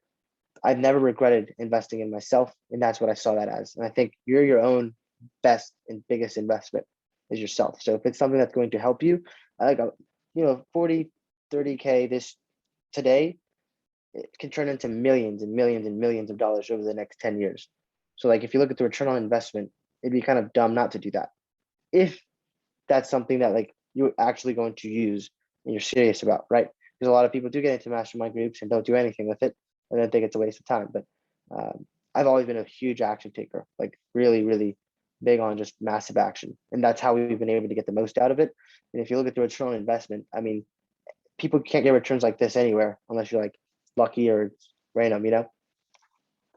I've never regretted investing in myself. And that's what I saw that as. And I think you're your own best and biggest investment is yourself. So if it's something that's going to help you, I like, 40, 30K today, it can turn into millions and millions and millions of dollars over the next 10 years. So like, if you look at the return on investment, it'd be kind of dumb not to do that. If that's something that like you're actually going to use and you're serious about, right? Because a lot of people do get into mastermind groups and don't do anything with it, and then think it's a waste of time. But I've always been a huge action taker, like really, really big on just massive action, and that's how we've been able to get the most out of it. And if you look at the return on investment, I mean, people can't get returns like this anywhere unless you're like lucky or it's random.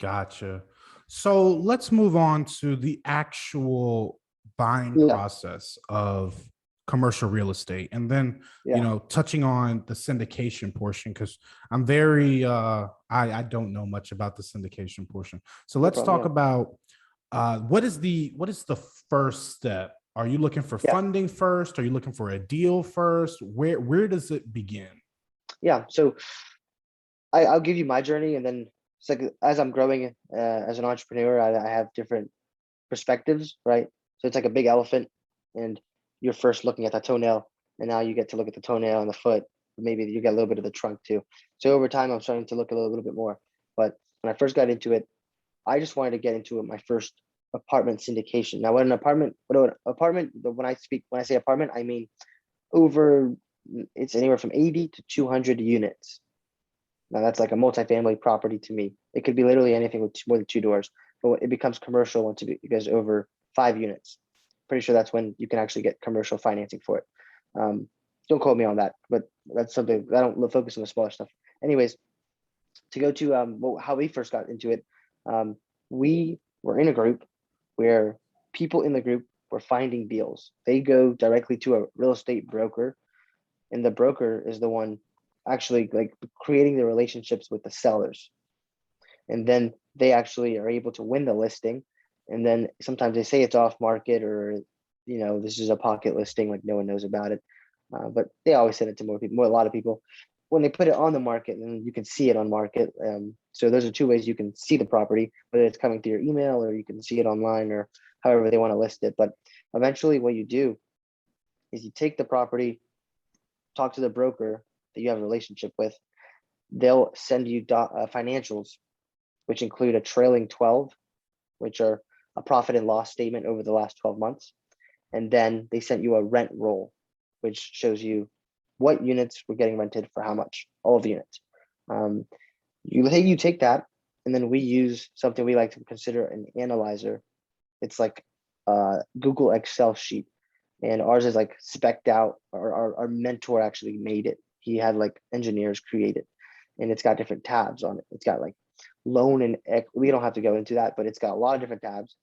Gotcha. So let's move on to the actual buying Yeah, process of commercial real estate, and then yeah, touching on the syndication portion, because I'm very I don't know much about the syndication portion. So no let's problem. talk Yeah, about what is the first step? Are you looking for yeah, funding first? Are you looking for a deal first? Where does it begin? yeah. So I'll give you my journey, and then it's like as I'm growing as an entrepreneur, I have different perspectives, right? So it's like a big elephant, and you're first looking at the toenail, and now you get to look at the toenail and the foot. Maybe you get a little bit of the trunk too. So over time, I'm starting to look a little bit more. But when I first got into it, I just wanted to get into it, my first apartment syndication. Now, when I say apartment, I mean over. It's anywhere from 80 to 200 units. Now that's like a multifamily property to me. It could be literally anything with more than two doors, but it becomes commercial once it goes over 5 units. Pretty sure that's when you can actually get commercial financing for it. Don't quote me on that, but that's something I don't focus on the smaller stuff. Anyways, to go to how we first got into it, we were in a group where people in the group were finding deals. They go directly to a real estate broker, and the broker is the one actually like creating the relationships with the sellers, and then they actually are able to win the listing. And then sometimes they say it's off market, or this is a pocket listing, like no one knows about it, but they always send it to more people, a lot of people. When they put it on the market, and you can see it on market, so those are two ways you can see the property, whether it's coming through your email or you can see it online, or however they want to list it. But eventually what you do is you take the property, talk to the broker that you have a relationship with. They'll send you financials, which include a trailing 12, which are a profit and loss statement over the last 12 months. And then they sent you a rent roll, which shows you what units were getting rented for how much, all of the units. You take that, and then we use something we like to consider an analyzer. It's like a Google Excel sheet, and ours is like specced out. Our mentor actually made it. He had like engineers create it, and it's got different tabs on it. It's got like loan and we don't have to go into that, but it's got a lot of different tabs.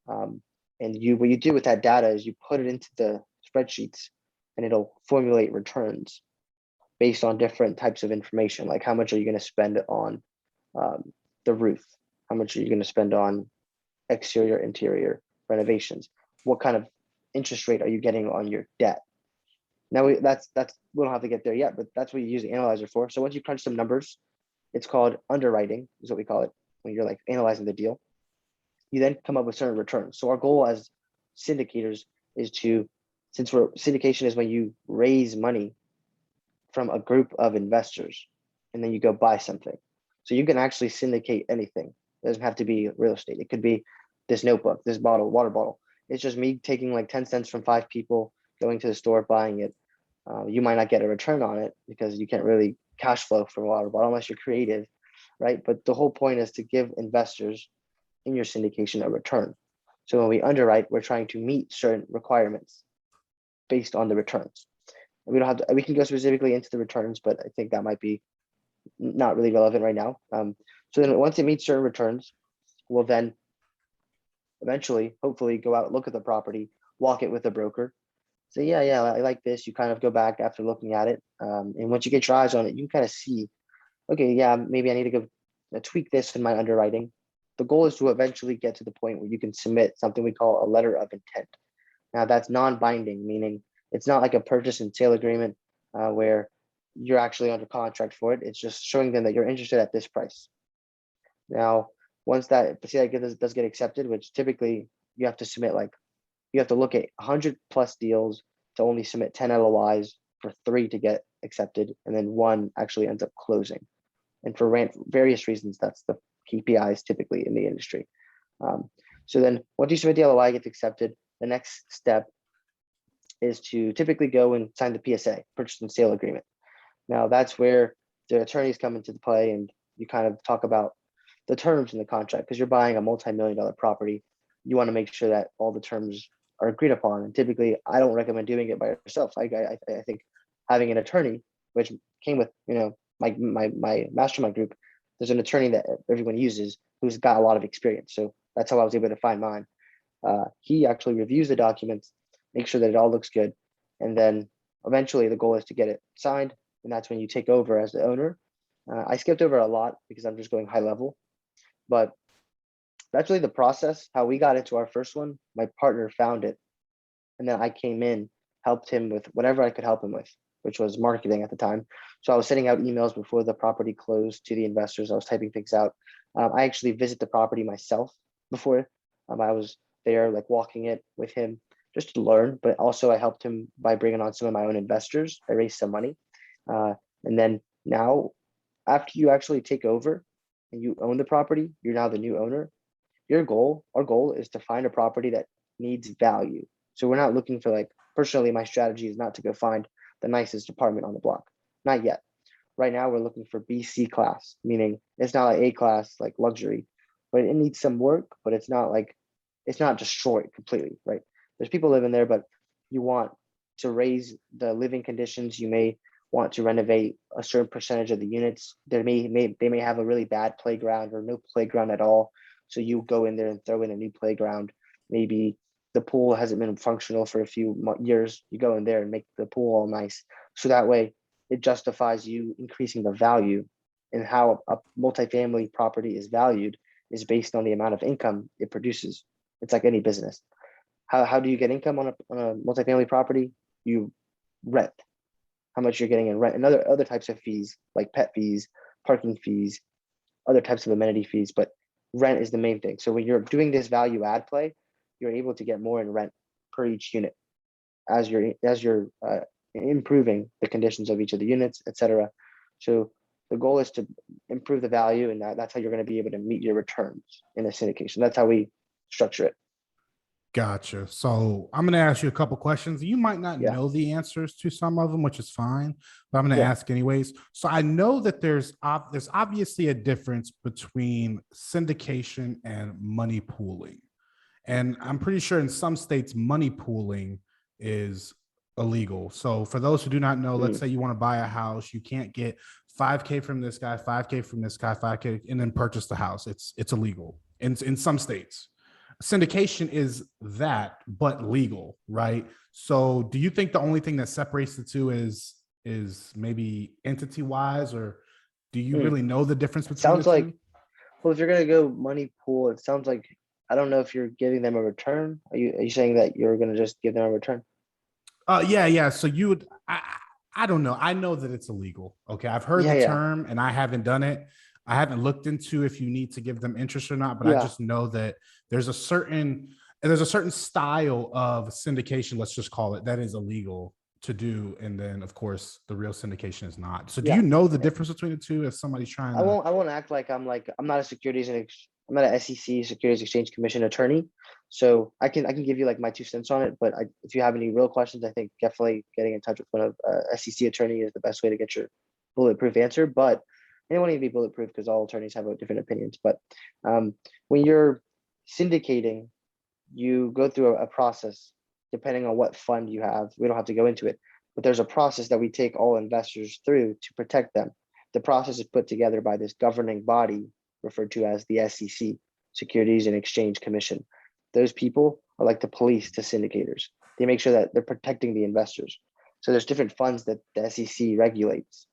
And what you do with that data is you put it into the spreadsheets, and it'll formulate returns based on different types of information, like how much are you going to spend on the roof, how much are you going to spend on exterior interior renovations, what kind of interest rate are you getting on your debt. Now we don't have to get there yet, but that's what you use the analyzer for. So once you crunch some numbers, it's called underwriting, is what we call it, when you're like analyzing the deal. You then come up with certain returns. So our goal as syndicators is to syndication is when you raise money from a group of investors and then you go buy something. So you can actually syndicate anything. It doesn't have to be real estate. It could be this notebook, this water bottle. It's just me taking like 10 cents from 5 people, going to the store, buying it. You might not get a return on it because you can't really cash flow from a water bottle unless you're creative, right? But the whole point is to give investors in your syndication a return. So when we underwrite, we're trying to meet certain requirements based on the returns. And we don't have to, we can go specifically into the returns, but I think that might be not really relevant right now. So then once it meets certain returns, we'll then eventually, hopefully, go out, look at the property, walk it with a broker. Say, yeah, I like this. You kind of go back after looking at it. And once you get your eyes on it, you can kind of see, okay, yeah, maybe I need to go tweak this in my underwriting. The goal is to eventually get to the point where you can submit something we call a letter of intent. Now that's non-binding, meaning it's not like a purchase and sale agreement where you're actually under contract for it. It's just showing them that you're interested at this price. Now, once that does get accepted, which typically you have to submit, like you have to look at 100 plus deals to only submit 10 LOIs for 3 to get accepted, and then 1 actually ends up closing. And for various reasons, that's the KPIs typically in the industry. So then once you submit the LOI, gets accepted, the next step is to typically go and sign the PSA, purchase and sale agreement. Now that's where the attorneys come into play and you kind of talk about the terms in the contract, because you're buying a multi-million-dollar property. You want to make sure that all the terms are agreed upon. And typically I don't recommend doing it by yourself. I think having an attorney, which came with, my mastermind group, there's an attorney that everyone uses who's got a lot of experience. So that's how I was able to find mine. He actually reviews the documents, make sure that it all looks good. And then eventually the goal is to get it signed. And that's when you take over as the owner. I skipped over a lot because I'm just going high level, but that's really the process. How we got into our first one, my partner found it. And then I came in, helped him with whatever I could help him with, which was marketing at the time. So I was sending out emails before the property closed to the investors. I was typing things out. I actually visit the property myself before. I was there, like walking it with him just to learn, but also I helped him by bringing on some of my own investors. I raised some money. And then now, after you actually take over and you own the property, you're now the new owner. Our goal is to find a property that needs value. So we're not looking for, like, personally, my strategy is not to go find the nicest apartment on the block. Not yet. Right now, we're looking for BC class, meaning it's not like A class, like luxury, but it needs some work, but it's not destroyed completely, right? There's people living there, but you want to raise the living conditions. You may want to renovate a certain percentage of the units. They may have a really bad playground or no playground at all. So you go in there and throw in a new playground. Maybe the pool hasn't been functional for a few years. You go in there and make the pool all nice. So that way it justifies you increasing the value. And how a multifamily property is valued is based on the amount of income it produces. It's like any business. How do you get income on a multifamily property? You rent. How much you're getting in rent, and other types of fees like pet fees, parking fees, other types of amenity fees, but rent is the main thing. So when you're doing this value add play, you're able to get more in rent per each unit as you're improving the conditions of each of the units, etc. So the goal is to improve the value, and that's how you're going to be able to meet your returns in a syndication. That's how we structure it. Gotcha. So I'm going to ask you a couple questions. You might not know the answers to some of them, which is fine, but I'm going to ask anyways. So I know that there's obviously a difference between syndication and money pooling. And I'm pretty sure in some states, money pooling is illegal. So for those who do not know, let's say you want to buy a house, you can't get 5K from this guy, 5K from this guy, 5K, and then purchase the house. It's illegal in some states. Syndication is that, but legal, right? So do you think the only thing that separates the two is maybe entity wise, or do you really know the difference between sounds the like two? Well, if you're gonna go money pool, it sounds like, I don't know if you're giving them a return. Are you saying that you're gonna just give them a return? Yeah. So you would, I don't know. I know that it's illegal. Okay. I've heard the term and I haven't done it. I haven't looked into if you need to give them interest or not, but I Yeah. just know that there's a certain, and there's a certain style of syndication, let's just call it, that is illegal to do. And then of course the real syndication is not. So do you Yeah. know the difference between the two if somebody's trying to? I won't act like I'm not a I'm not an SEC Securities Exchange Commission attorney. So I can give you like my 2 cents on it. But if you have any real questions, I think definitely getting in touch with one of SEC attorney is the best way to get your bulletproof answer. But they don't need to be bulletproof because all attorneys have different opinions. But when you're syndicating, you go through a process depending on what fund you have. We don't have to go into it, but there's a process that we take all investors through to protect them. The process is put together by this governing body referred to as the SEC, Securities and Exchange Commission. Those people are like the police to syndicators. They make sure that they're protecting the investors. So there's different funds that the SEC regulates,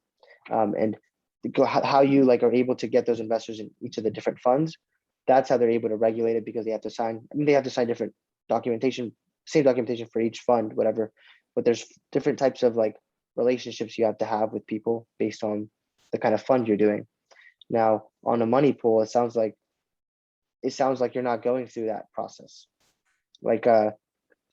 and how you like are able to get those investors in each of the different funds. That's how they're able to regulate it, because they have to sign. I mean, they have to sign different documentation, same documentation for each fund, whatever. But there's different types of like relationships you have to have with people based on the kind of fund you're doing. Now, on a money pool, it sounds like you're not going through that process, like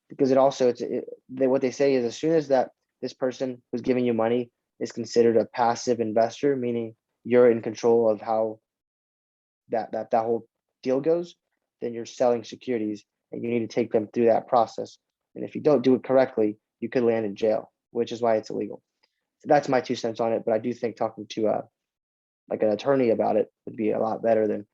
because what they say is as soon as that this person who's giving you money is considered a passive investor, meaning you're in control of how that whole deal goes, then you're selling securities and you need to take them through that process. And if you don't do it correctly, you could land in jail, which is why it's illegal. So that's my 2 cents on it. But I do think talking to like an attorney about it would be a lot better than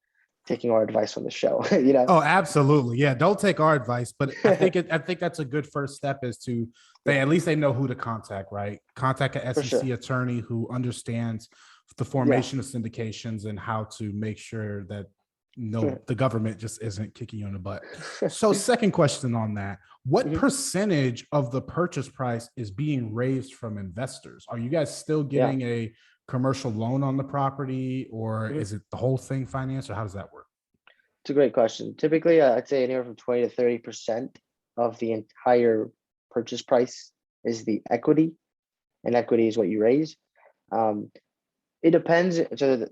taking our advice on the show. Oh, absolutely. Yeah. Don't take our advice, but I think that's a good first step is to at least they know who to contact, right? Contact an SEC attorney who understands the formation of syndications and how to make sure that the government just isn't kicking you in the butt. So second question on that, what percentage of the purchase price is being raised from investors? Are you guys still getting a commercial loan on the property, or is it the whole thing financed, or how does that work? It's a great question. Typically, I'd say anywhere from 20 to 30% of the entire purchase price is the equity, and equity is what you raise. It depends. So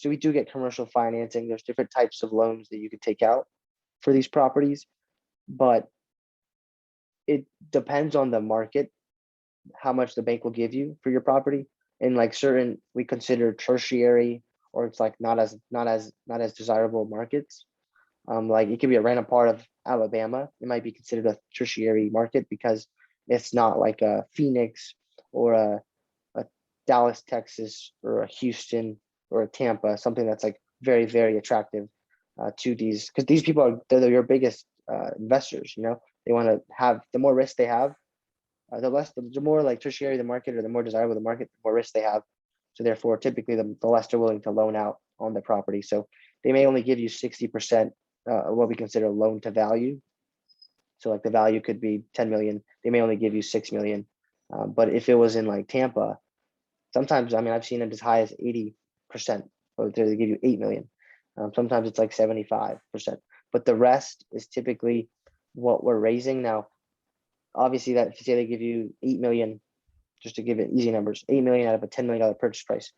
we do get commercial financing. There's different types of loans that you could take out for these properties, but it depends on the market, how much the bank will give you for your property. And like we consider tertiary, or it's like not as desirable markets. Like it could be a random part of Alabama. It might be considered a tertiary market because it's not like a Phoenix or a Dallas, Texas, or a Houston or a Tampa, something that's like very, very attractive to these, because these people they're your biggest investors. They want to have, the more risk they have, the more like tertiary the market, or the more desirable the market, the more risk they have. So therefore, typically the less they're willing to loan out on the property. So they may only give you 60% of what we consider loan to value. So like the value could be 10 million. They may only give you 6 million. But if it was in like Tampa, sometimes, I mean, I've seen it as high as 80%, or they give you 8 million. Sometimes it's like 75%, but the rest is typically what we're raising. Now, obviously that, say they give you 8 million, just to give it easy numbers, 8 million out of a $10 million purchase price,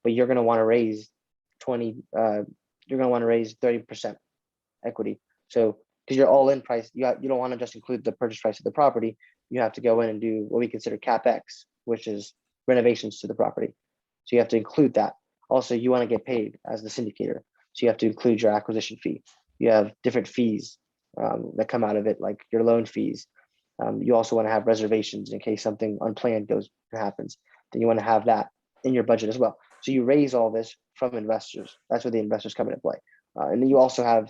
but you're going to want to raise 30% equity. So, because you're all in price, you don't want to just include the purchase price of the property. You have to go in and do what we consider CapEx, which is renovations to the property. So you have to include that. Also, you want to get paid as the syndicator. So you have to include your acquisition fee. You have different fees that come out of it, like your loan fees. You also want to have reservations in case something unplanned happens. Then you want to have that in your budget as well. So you raise all this from investors. That's where the investors come into play. And then you also have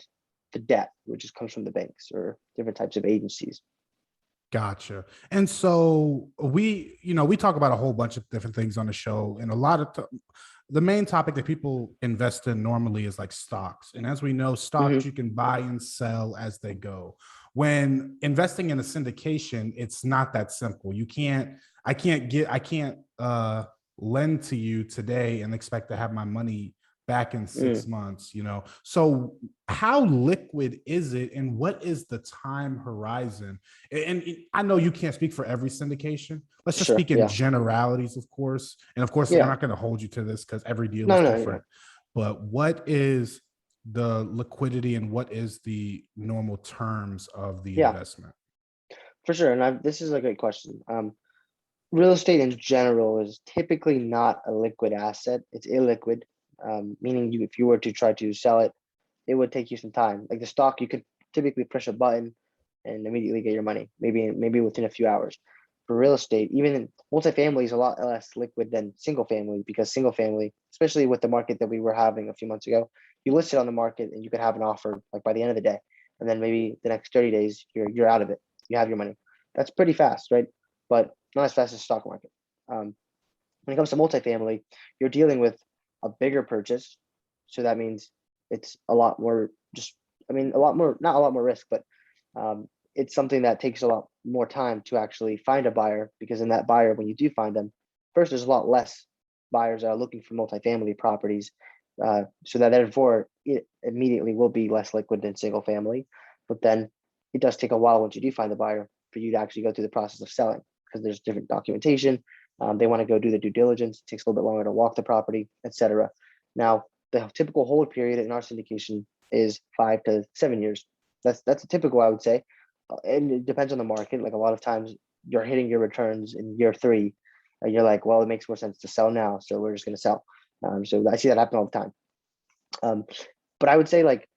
the debt, which comes from the banks or different types of agencies. Gotcha. And so we talk about a whole bunch of different things on the show, and a lot of the main topic that people invest in normally is like stocks. And as we know, stocks you can buy and sell as they go. When investing in a syndication, it's not that simple. I can't lend to you today and expect to have my money back in 6 months, So how liquid is it, and what is the time horizon? And I know you can't speak for every syndication. Let's just speak in generalities, of course. And of course, we're not going to hold you to this because every deal is different. But what is the liquidity and what is the normal terms of the Yeah, investment? for sure. And this is a great question. Real estate in general is typically not a liquid asset. It's illiquid, meaning if you were to try to sell it, it would take you some time. Like the stock, you could typically push a button and immediately get your money, maybe within a few hours. For real estate, even in multifamily is a lot less liquid than single family, because single family, especially with the market that we were having a few months ago, you list it on the market and you could have an offer like by the end of the day, and then maybe the next 30 days you're out of it. You have your money. That's pretty fast, right? But not as fast as the stock market. When it comes to multifamily, you're dealing with a bigger purchase, so that means it's a lot more. A lot more, not a lot more risk, but it's something that takes a lot more time to actually find a buyer, because in that buyer, when you do find them, first, there's a lot less buyers that are looking for multifamily properties. So that therefore it immediately will be less liquid than single family. But then it does take a while once you do find the buyer for you to actually go through the process of selling, because there's different documentation. They want to go do the due diligence. It takes a little bit longer to walk the property, etc. Now, the typical hold period in our syndication is 5 to 7 years. That's a typical, I would say. And it depends on the market. Like a lot of times you're hitting your returns in year 3 and you're like, well, it makes more sense to sell now, so we're just going to sell. So I see that happen all the time. But I would say, like,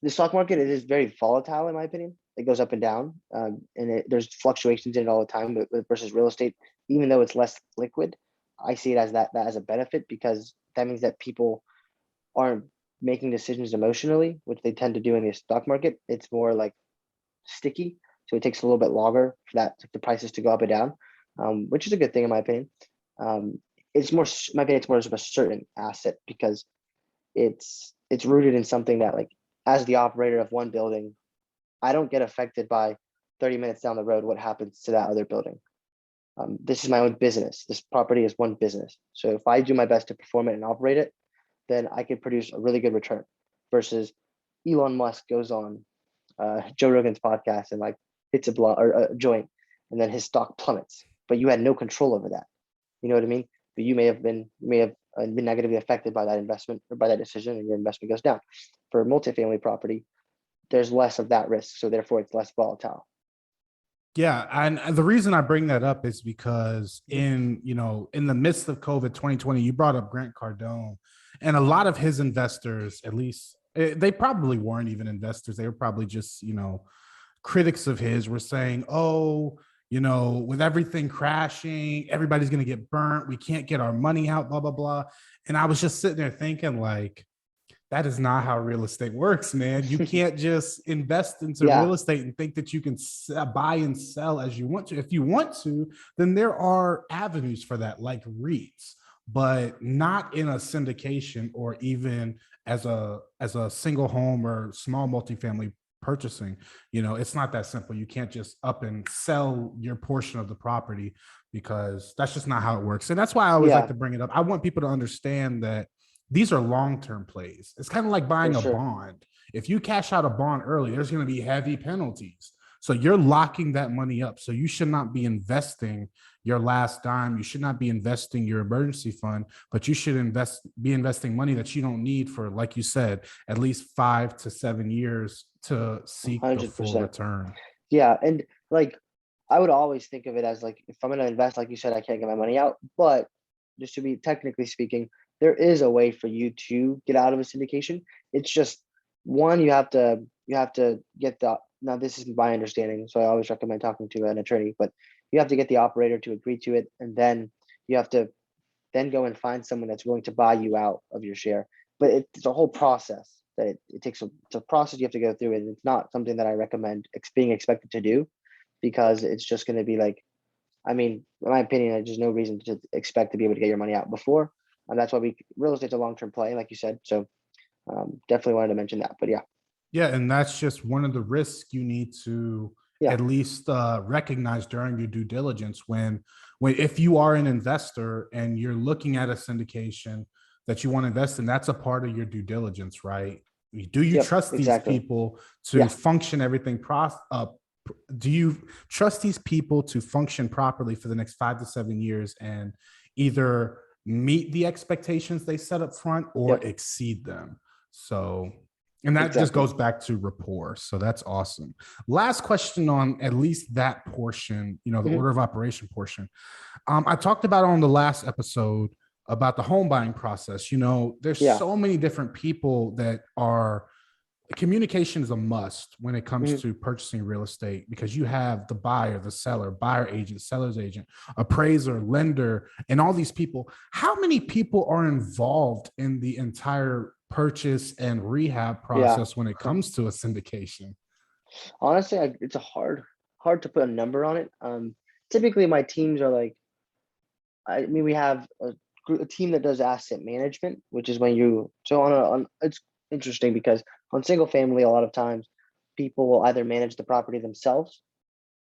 the stock market, it is very volatile in my opinion. It goes up and down, and there's fluctuations in it all the time. But versus real estate, even though it's less liquid, I see it as that as a benefit, because that means that people aren't making decisions emotionally, which they tend to do in the stock market. It's more like sticky, so it takes a little bit longer for the prices to go up and down, which is a good thing in my opinion. It's more, in my opinion, it's more of a certain asset, because it's rooted in something that, like, as the operator of one building, I don't get affected by 30 minutes down the road what happens to that other building. This is my own business. This property is one business. So if I do my best to perform it and operate it, then I can produce a really good return. Versus Elon Musk goes on Joe Rogan's podcast and like hits a blunt or a joint, and then his stock plummets, but you had no control over that. You know what I mean? But you may have been negatively affected by that investment or by that decision, and your investment goes down. For multifamily property, there's less of that risk, so therefore it's less volatile. Yeah, and the reason I bring that up is because in the midst of COVID 2020, you brought up Grant Cardone, and a lot of his investors, at least they probably weren't even investors. They were probably just, critics of his, were saying, oh, with everything crashing, everybody's going to get burnt. We can't get our money out, blah, blah, blah. And I was just sitting there thinking, like, that is not how real estate works, man. You can't just invest into real estate and think that you can buy and sell as you want to. If you want to, then there are avenues for that, like REITs, but not in a syndication or even as a single home or small multifamily purchasing. It's not that simple. You can't just up and sell your portion of the property, because that's just not how it works. And that's why I always like to bring it up. I want people to understand that these are long-term plays. It's kind of like buying a bond. If you cash out a bond early, there's going to be heavy penalties. So you're locking that money up. So you should not be investing your last dime. You should not be investing your emergency fund, but you should be investing money that you don't need for, like you said, at least 5 to 7 years to seek 100%. The full return. Yeah. And like, I would always think of it as, like, if I'm going to invest, like you said, I can't get my money out, but just to be technically speaking, there is a way for you to get out of a syndication. It's just, one, you have to get now this is my understanding, so I always recommend talking to an attorney, but you have to get the operator to agree to it, and then you have to then go and find someone that's willing to buy you out of your share. But it's a whole process that it takes. It's a process you have to go through, and it's not something that I recommend being expected to do, because it's just going to be like, I mean, in my opinion, there's no reason to expect to be able to get your money out before. And that's why real estate's a long-term play, like you said. So definitely wanted to mention that, but yeah. Yeah. And that's just one of the risks you need to at least recognize during your due diligence when if you are an investor and you're looking at a syndication that you want to invest in, that's a part of your due diligence, right? Do you trust these people to function everything do you trust these people to function properly for the next 5 to 7 years and either meet the expectations they set up front or exceed them? So, and that just Exactly. goes back to rapport. So that's awesome. Last question on at least that portion, the Mhm. order of operation portion. I talked about on the last episode about the home buying process. There's Yeah. so many different people that are communication is a must when it comes Mhm. to purchasing real estate, because you have the buyer, the seller, buyer agent, seller's agent, appraiser, lender, and all these people. How many people are involved in the entire purchase and rehab Yeah. process when it comes to a syndication? Honestly, it's a hard to put a number on it. Typically my teams are like, I mean, we have a team that does asset management, which is when so on it's interesting because on single family, a lot of times people will either manage the property themselves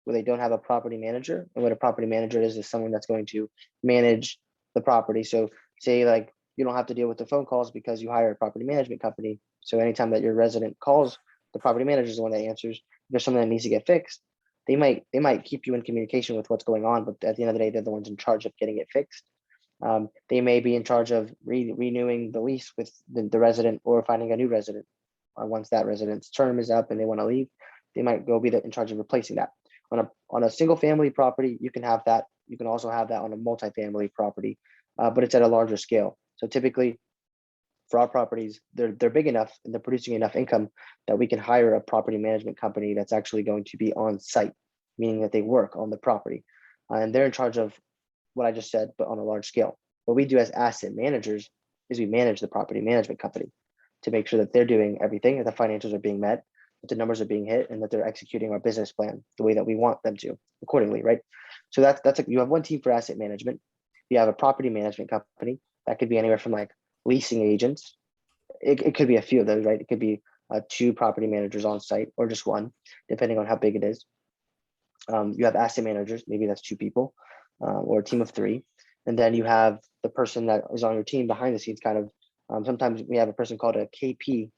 where they don't have a property manager. And what a property manager is someone that's going to manage the property. So say like you don't have to deal with the phone calls because you hire a property management company. So anytime that your resident calls, the property manager is the one that answers. If there's something that needs to get fixed, they might keep you in communication with what's going on, but at the end of the day, they're the ones in charge of getting it fixed. They may be in charge of renewing the lease with the resident or finding a new resident. Once that resident's term is up and they want to leave, they might go be in charge of replacing that. On a single family property, you can have that. You can also have that on a multifamily property, but it's at a larger scale. So typically, for our properties, they're big enough and they're producing enough income that we can hire a property management company that's actually going to be on site, meaning that they work on the property, and they're in charge of what I just said, but on a large scale. What we do as asset managers is we manage the property management company to make sure that they're doing everything, that the financials are being met, that the numbers are being hit, and that they're executing our business plan the way that we want them to accordingly, right? So that's you have one team for asset management. You have a property management company that could be anywhere from like leasing agents. It could be a few of those, right? It could be two property managers on site or just one, depending on how big it is. You have asset managers, maybe that's two people, or a team of three. And then you have the person that is on your team behind the scenes, kind of. Sometimes we have a person called a KP.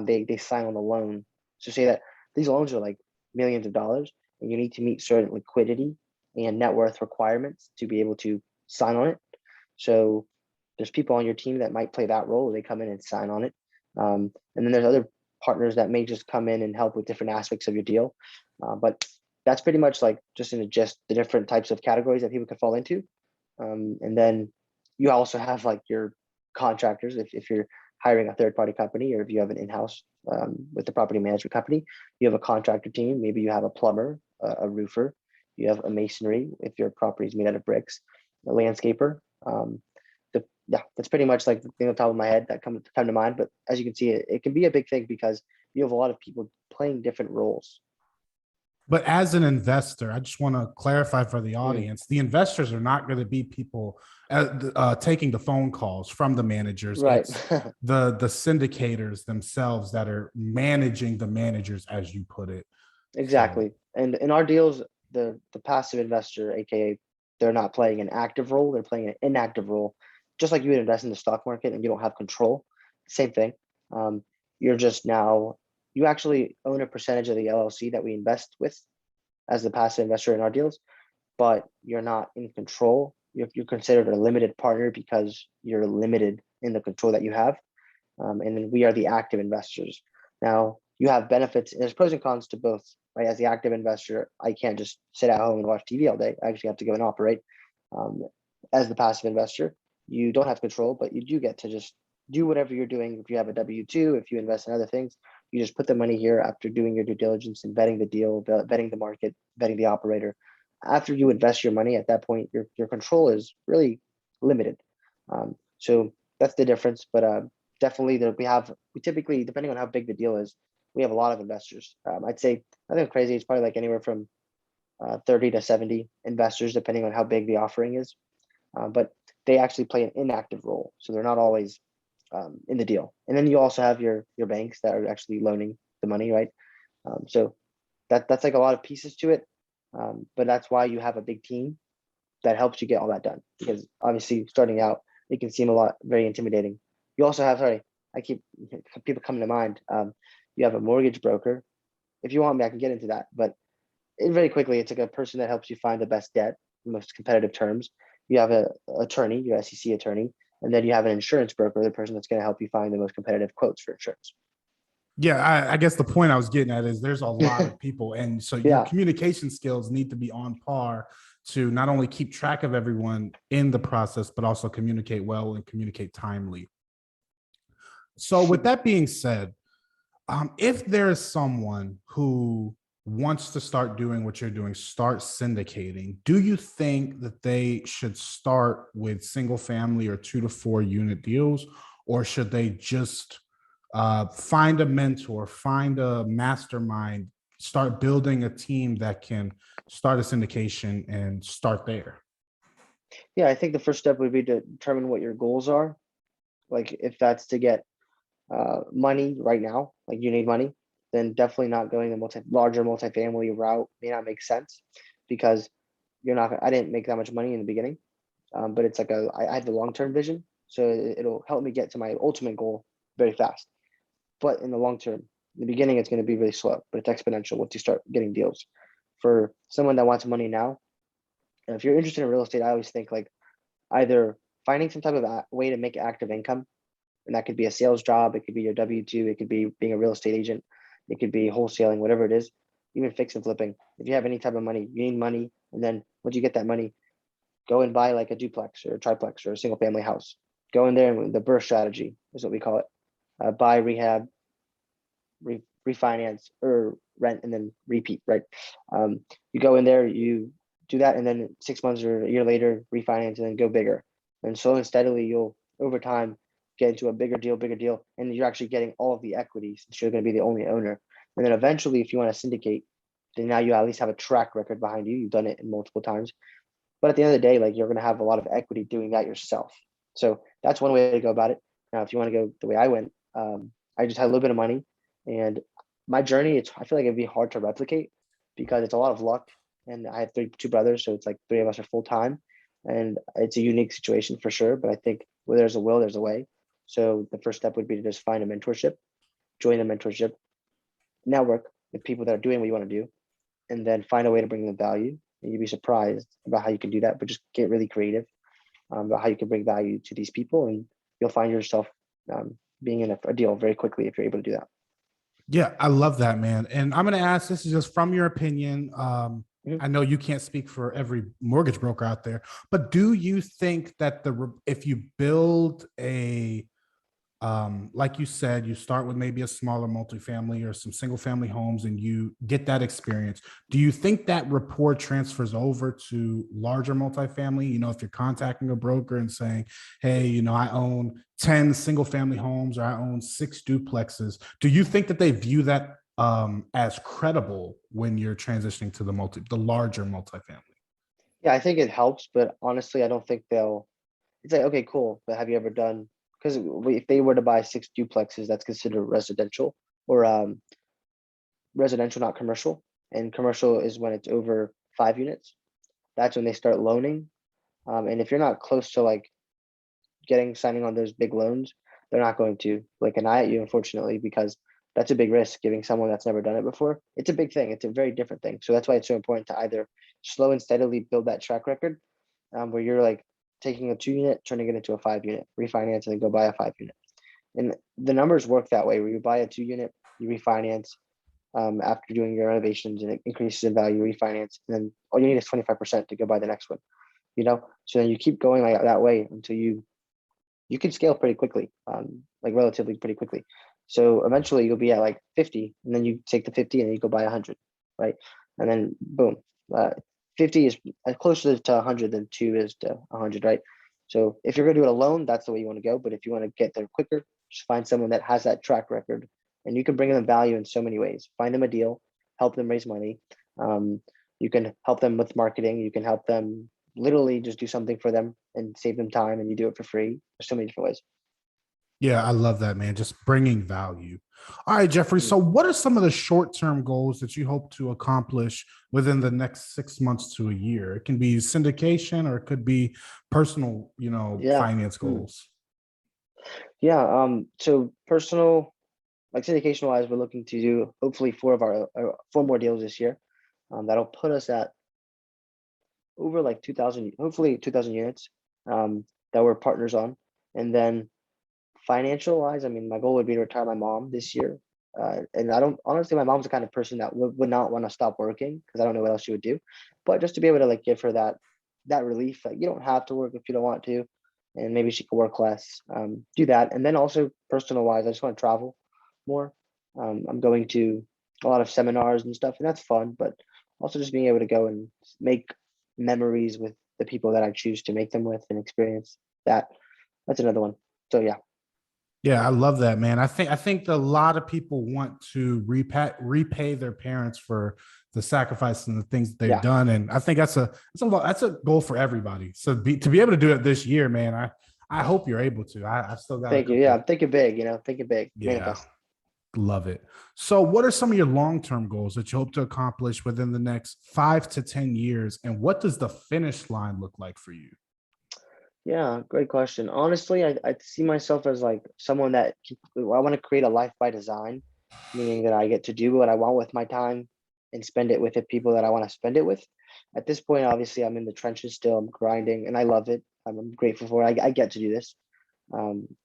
They sign on the loan. So say that these loans are like millions of dollars, and you need to meet certain liquidity and net worth requirements to be able to sign on it. So there's people on your team that might play that role. They come in and sign on it. And then there's other partners that may just come in and help with different aspects of your deal. But that's pretty much like just in a just the different types of categories that people can fall into. And then you also have like your contractors if you're hiring a third party company, or if you have an in-house with the property management company, you have a contractor team. Maybe you have a plumber, a roofer, you have a masonry if your property is made out of bricks, a landscaper. Yeah, that's pretty much like the thing on top of my head that come to mind. But as you can see, it can be a big thing because you have a lot of people playing different roles. But as an investor, I just want to clarify for the Mm, audience, the investors are not going to be people taking the phone calls from the managers. right. It's the syndicators themselves that are managing the managers, as you put it. So, Exactly. And in our deals, the passive investor, aka they're not playing an active role, they're playing an inactive role. Just like you would invest in the stock market and you don't have control. Same thing. You're just now you actually own a percentage of the LLC that we invest with as the passive investor in our deals, but you're not in control. You're considered a limited partner because you're limited in the control that you have. And then we are the active investors. Now you have benefits. There's pros and cons to both. Right, as the active investor, I can't just sit at home and watch TV all day. I actually have to go and operate. Um, as the passive investor, you don't have control, but you do get to just do whatever you're doing. If you have a W-2, if you invest in other things, you just put the money here after doing your due diligence and vetting the deal, vetting the market, vetting the operator. After you invest your money, at that point, your control is really limited. So that's the difference. But definitely, we typically, depending on how big the deal is, we have a lot of investors. I'd say I think crazy. It's probably like anywhere from 30 to 70 investors, depending on how big the offering is. But they actually play an inactive role, so they're not always in the deal. And then you also have your banks that are actually loaning the money, right? So that's like a lot of pieces to it. But that's why you have a big team that helps you get all that done. Because obviously, starting out, it can seem a lot very intimidating. You also have, sorry, I keep people coming to mind. You have a mortgage broker. If you want me, I can get into that. But very quickly, it's like a person that helps you find the best debt, the most competitive terms. You have a attorney, your SEC attorney, And then you have an insurance broker, the person that's going to help you find the most competitive quotes for insurance. Yeah, I guess the point I was getting at is there's a lot of people. And so your Yeah. communication skills need to be on par to not only keep track of everyone in the process, but also communicate well and communicate timely. So, with that being said, if there is someone who wants to start doing what you're doing, start syndicating, do you think that they should start with single family or 2 to 4 unit deals, or should they just find a mentor, find a mastermind, start building a team that can start a syndication and start there? Yeah, I think the first step would be to determine what your goals are. Like if that's to get money right now, like you need money, then definitely not going the larger multifamily route may not make sense because you're not. I didn't make that much money in the beginning, but it's like I have the long term vision, so it'll help me get to my ultimate goal very fast. But in the long term, in the beginning, it's going to be really slow, but it's exponential once you start getting deals. For someone that wants money now, and if you're interested in real estate, I always think like either finding some type of way to make active income, and that could be a sales job, it could be your W-2, it could be being a real estate agent, it could be wholesaling, whatever it is, even fix and flipping. If you have any type of money, you need money, and then once you get that money, go and buy like a duplex or a triplex or a single family house. Go in there, and the burst strategy is what we call it. Buy, rehab, refinance, or rent, and then repeat, right? You go in there, you do that, and then 6 months or a year later, refinance, and then go bigger. And slowly and steadily, you'll over time get into a bigger deal, and you're actually getting all of the equity since you're going to be the only owner. And then eventually, if you want to syndicate, then now you at least have a track record behind you. You've done it multiple times. But at the end of the day, like you're going to have a lot of equity doing that yourself. So that's one way to go about it. Now, if you want to go the way I went, I just had a little bit of money, and my journey, I feel like it'd be hard to replicate because it's a lot of luck. And I have two brothers, so it's like three of us are full time, and it's a unique situation for sure. But I think where there's a will, there's a way. So the first step would be to just find a mentorship, join a mentorship, network with people that are doing what you want to do, and then find a way to bring them value. And you'd be surprised about how you can do that, but just get really creative about how you can bring value to these people, and you'll find yourself being in a deal very quickly if you're able to do that. Yeah, I love that, man. And I'm going to ask, this is just from your opinion. Mhm. I know you can't speak for every mortgage broker out there, but do you think that if you build a like you said, you start with maybe a smaller multifamily or some single family homes and you get that experience. Do you think that rapport transfers over to larger multifamily? If you're contacting a broker and saying, hey, I own 10 single family homes or I own 6 duplexes. Do you think that they view that as credible when you're transitioning to the larger multifamily? Yeah, I think it helps, but honestly, I don't think they'll. It's like, okay, cool, but have you ever done? Because if they were to buy 6 duplexes, that's considered residential or residential, not commercial. And commercial is when it's over 5 units. That's when they start loaning. And if you're not close to like signing on those big loans, they're not going to like an eye at you, unfortunately, because that's a big risk giving someone that's never done it before. It's a big thing. It's a very different thing. So that's why it's so important to either slow and steadily build that track record, where you're like taking a 2 unit, turning it into a 5 unit, refinance, and then go buy a 5 unit. And the numbers work that way, where you buy a 2 unit, you refinance after doing your renovations, and it increases in value, refinance, and then all you need is 25% to go buy the next one. So then you keep going like that way until you can scale pretty quickly, like relatively pretty quickly. So eventually you'll be at like 50, and then you take the 50 and then you go buy 100, right? And then boom, 50 is closer to 100 than 2 is to 100, right? So if you're gonna do it alone, that's the way you want to go. But if you want to get there quicker, just find someone that has that track record, and you can bring them value in so many ways. Find them a deal, help them raise money. Um, you can help them with marketing. You can help them literally just do something for them and save them time, and you do it for free. There's so many different ways. Yeah, I love that, man. Just bringing value. All right, Jeffrey. Mm. So, what are some of the short term goals that you hope to accomplish within the next 6 months to a year? It can be syndication or it could be personal, Yeah. finance Mm. goals. Yeah. So personal, like syndication wise, we're looking to do hopefully four more deals this year. That'll put us at over like 2,000, hopefully 2,000 units that we're partners on. And then financial wise, I mean, my goal would be to retire my mom this year. And I don't honestly, my mom's the kind of person that would not want to stop working because I don't know what else she would do. But just to be able to like give her that relief, like you don't have to work if you don't want to, and maybe she could work less. Do that, and then also personal wise, I just want to travel more. I'm going to a lot of seminars and stuff, and that's fun. But also just being able to go and make memories with the people that I choose to make them with and experience that. That's another one. So yeah. Yeah, I love that, man. I think a lot of people want to repay their parents for the sacrifice and the things that they've Yeah. done, and I think that's a goal for everybody. So to be able to do it this year, man, I hope you're able to. I still got a Thank you. Yeah, couple. I'm thinking big, thinking big, Yeah, manifest. love it. So, what are some of your long-term goals that you hope to accomplish within the next 5 to 10 years, and what does the finish line look like for you? Yeah, great question. Honestly, I see myself as like someone I want to create a life by design, meaning that I get to do what I want with my time and spend it with the people that I want to spend it with. At this point, obviously, I'm in the trenches still. I'm grinding and I love it. I'm grateful for it. I get to do this.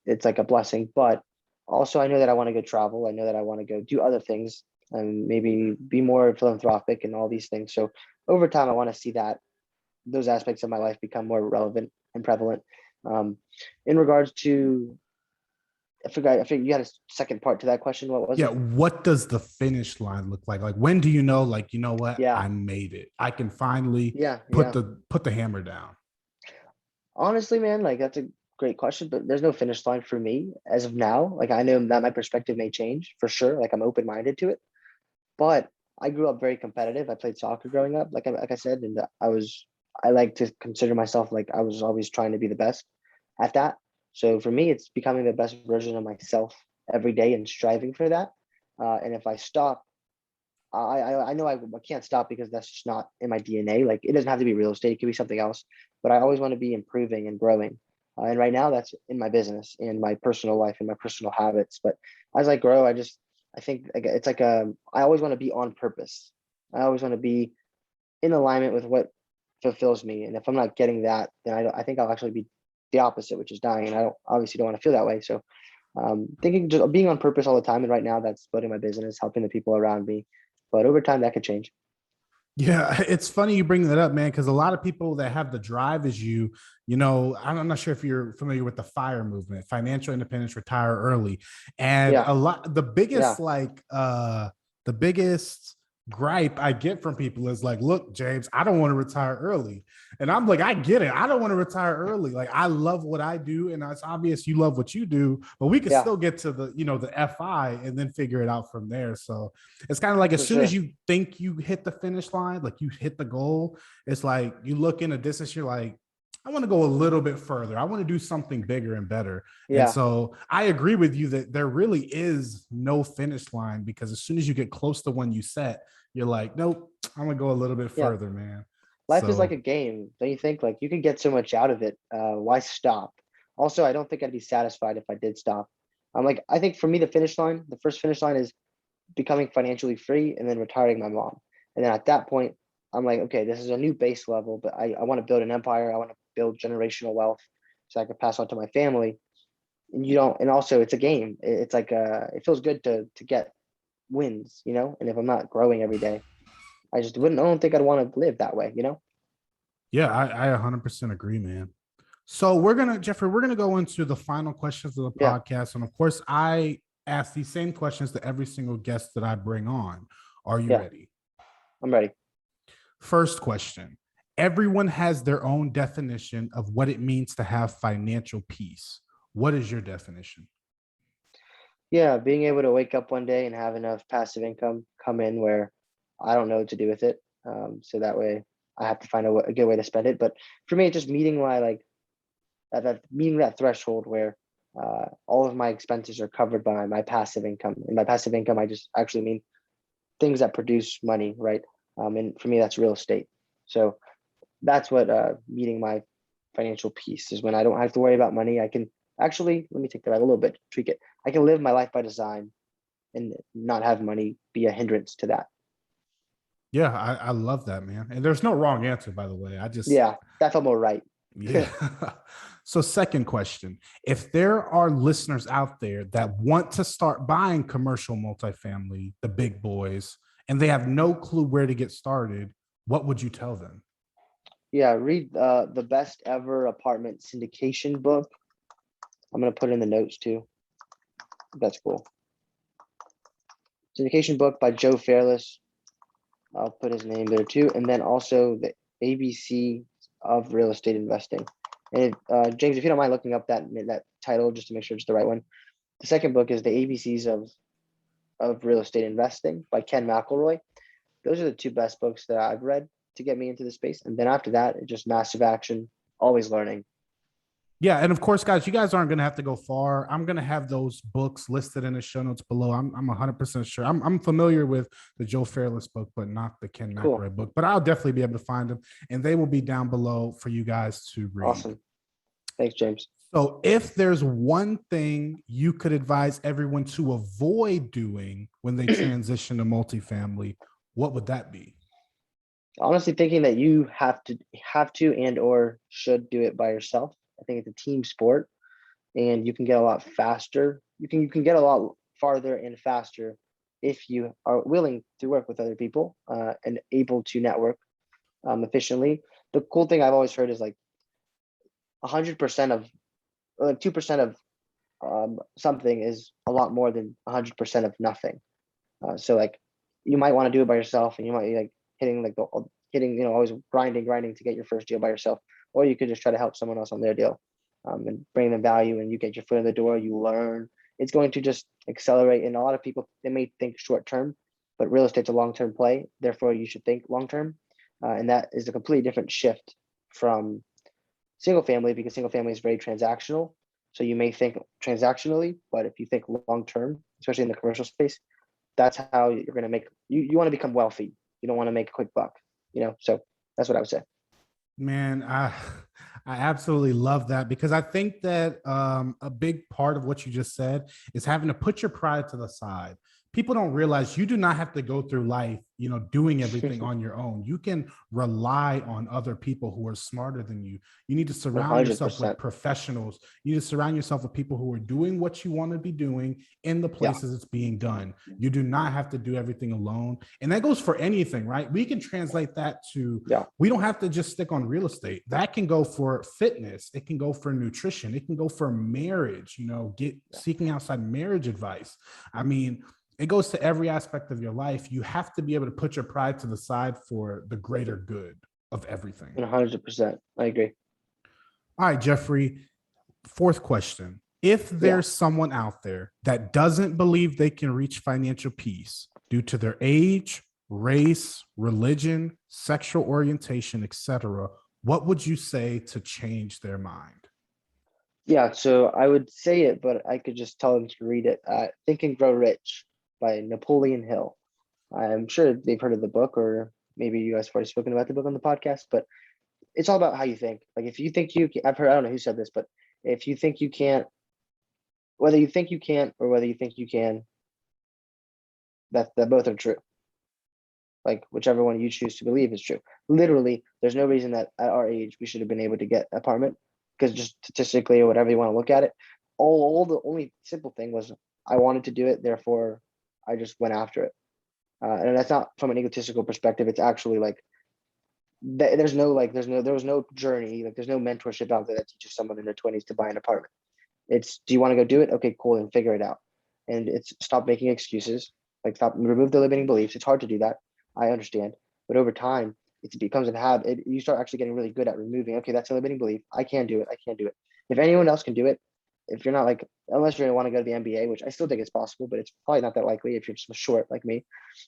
It's like a blessing, but also I know that I want to go travel. I know that I want to go do other things and maybe be more philanthropic and all these things. So over time, I want to see that those aspects of my life become more relevant and prevalent. Um, in regards to, I think you had a second part to that question. What was Yeah, it? what does the finish line look like? Like when do you know, like, you know what, Yeah, I made it. I can finally put yeah. the hammer down. Honestly, man, like that's a great question, but there's no finish line for me as of now. Like I know that my perspective may change for sure. Like I'm open minded to it, but I grew up very competitive. I played soccer growing up, like I said, and I like to consider myself like I was always trying to be the best at that. So for me, it's becoming the best version of myself every day and striving for that. And if I stop, I know I can't stop because that's just not in my DNA. Like it doesn't have to be real estate; it could be something else. But I always want to be improving and growing. And right now, that's in my business and my personal life and my personal habits. But as I grow, I think like, it's like I always want to be on purpose. I always want to be in alignment with what fulfills me. And if I'm not getting that, then I think I'll actually be the opposite, which is dying. And I don't obviously don't want to feel that way. So thinking just being on purpose all the time. And right now that's building my business, helping the people around me. But over time that could change. Yeah, it's funny you bring that up, man, because a lot of people that have the drive as I'm not sure if you're familiar with the FIRE movement, financial independence, retire early. And Yeah. a lot, Yeah. the biggest gripe I get from people is like, look, James, I don't want to retire early. And I'm like, I get it. I don't want to retire early. Like, I love what I do. And it's obvious you love what you do, but we can Yeah. still get to the FI and then figure it out from there. So it's kind of like as For soon as sure. you think you hit the finish line, like you hit the goal, it's like you look in a distance, you're like, I want to go a little bit further. I want to do something bigger and better. And Yeah. so I agree with you that there really is no finish line because as soon as you get close to one you set, you're like, nope, I'm gonna go a little bit Yeah. further, man. Life is like So a game. Don't you think? Like you can get so much out of it. Why stop? Also, I don't think I'd be satisfied if I did stop. I'm like, I think for me, the first finish line is becoming financially free and then retiring my mom. And then at that point, I'm like, okay, this is a new base level, but I want to build an empire. I want to build generational wealth so I can pass on to my family. And you don't, and also it's a game. It's like it feels good to get wins. And if I'm not growing every day, I don't think I'd want to live that way. yeah, I 100% agree, man. So Jeffrey, we're gonna go into the final questions of the Yeah, podcast, and of course, I ask these same questions to every single guest that I bring on. Are you yeah, ready? I'm ready. First question. Everyone has their own definition of what it means to have financial peace. What is your definition? Yeah, being able to wake up one day and have enough passive income come in where I don't know what to do with it. So that way I have to find a good way to spend it. But for me, it's just meeting my like meeting that threshold where all of my expenses are covered by my passive income. And by passive income, I just actually mean things that produce money, right? And for me, that's real estate. So that's what meeting my financial peace is when I don't have to worry about money. I can actually, let me take that back a little bit, tweak it. I can live my life by design and not have money be a hindrance to that. Yeah, I love that, man. And there's no wrong answer, by the way. Yeah, that felt more right. Yeah. So, second question, if there are listeners out there that want to start buying commercial multifamily, the big boys, and they have no clue where to get started, what would you tell them? Yeah, read the best ever apartment syndication book. I'm gonna put it in the notes too. That's cool. Syndication book by Joe Fairless. I'll put his name there too. And then also the ABC of real estate investing. And James, if you don't mind looking up that title just to make sure it's the right one. The second book is the ABCs of real estate investing by Ken McElroy. Those are the two best books that I've read to get me into the space. And then after that, it's just massive action, always learning. Yeah, and of course, guys, you guys aren't going to have to go far. I'm going to have those books listed in the show notes below. I'm 100% sure. I'm familiar with the Joe Fairless book, but not the Ken Cool. McElroy book. But I'll definitely be able to find them, and they will be down below for you guys to read. Awesome. Thanks, James. So, if there's one thing you could advise everyone to avoid doing when they transition to multifamily, what would that be? Honestly, thinking that you have to and or should do it by yourself. I think it's a team sport, and you can get a lot faster. You can get a lot farther and faster if you are willing to work with other people and able to network efficiently. The cool thing I've always heard is like 100% of, or like 2% of something is a lot more than 100% of nothing. So like you might want to do it by yourself, and you might be like hitting always grinding to get your first deal by yourself, or you could just try to help someone else on their deal and bring them value, and you get your foot in the door, you learn. It's going to just accelerate. And a lot of people, they may think short term, but real estate's a long-term play. Therefore, you should think long-term. And that is a completely different shift from single family, because single family is very transactional. So you may think transactionally, but if you think long-term, especially in the commercial space, that's how you're going to make, you want to become wealthy. You don't want to make a quick buck, so that's what I would say. Man, I absolutely love that, because I think that a big part of what you just said is having to put your pride to the side. People don't realize you do not have to go through life, doing everything on your own. You can rely on other people who are smarter than you. You need to surround yourself with 100%. professionals. You need to surround yourself with people who are doing what you want to be doing in the Yeah. places it's being done. You do not have to do everything alone. And that goes for anything, right? We can translate that to, we don't have to just stick on real estate. That can go for fitness. It can go for nutrition. It can go for marriage, seeking outside marriage advice. I mean, it goes to every aspect of your life. You have to be able to put your pride to the side for the greater good of everything. 100%. I agree. All right, Jeffrey, fourth question. If there's someone out there that doesn't believe they can reach financial peace due to their age, race, religion, sexual orientation, etc., what would you say to change their mind? Yeah, so I would say it, but I could just tell them to read it. Think and Grow Rich by Napoleon Hill. I'm sure they've heard of the book, or maybe you guys have already spoken about the book on the podcast, but it's all about how you think. Like if you think you can, I don't know who said this, but if you think you can't, whether you think you can't or whether you think you can, that both are true. Like whichever one you choose to believe is true. Literally, there's no reason that at our age we should have been able to get an apartment, because just statistically or whatever you want to look at it, all the only simple thing was I wanted to do it, therefore I just went after it. And that's not from an egotistical perspective. It's actually like there was no journey, like there's no mentorship out there that teaches someone in their 20s to buy an apartment. It's, do you want to go do it? Okay, cool, and figure it out. And it's stop making excuses, like remove the limiting beliefs. It's hard to do that, I understand, but over time it becomes a habit. You start actually getting really good at removing, okay, that's a limiting belief, I can't do it. If anyone else can do it, if you're not like, unless you're gonna want to go to the NBA, which I still think is possible, but it's probably not that likely if you're just short like me.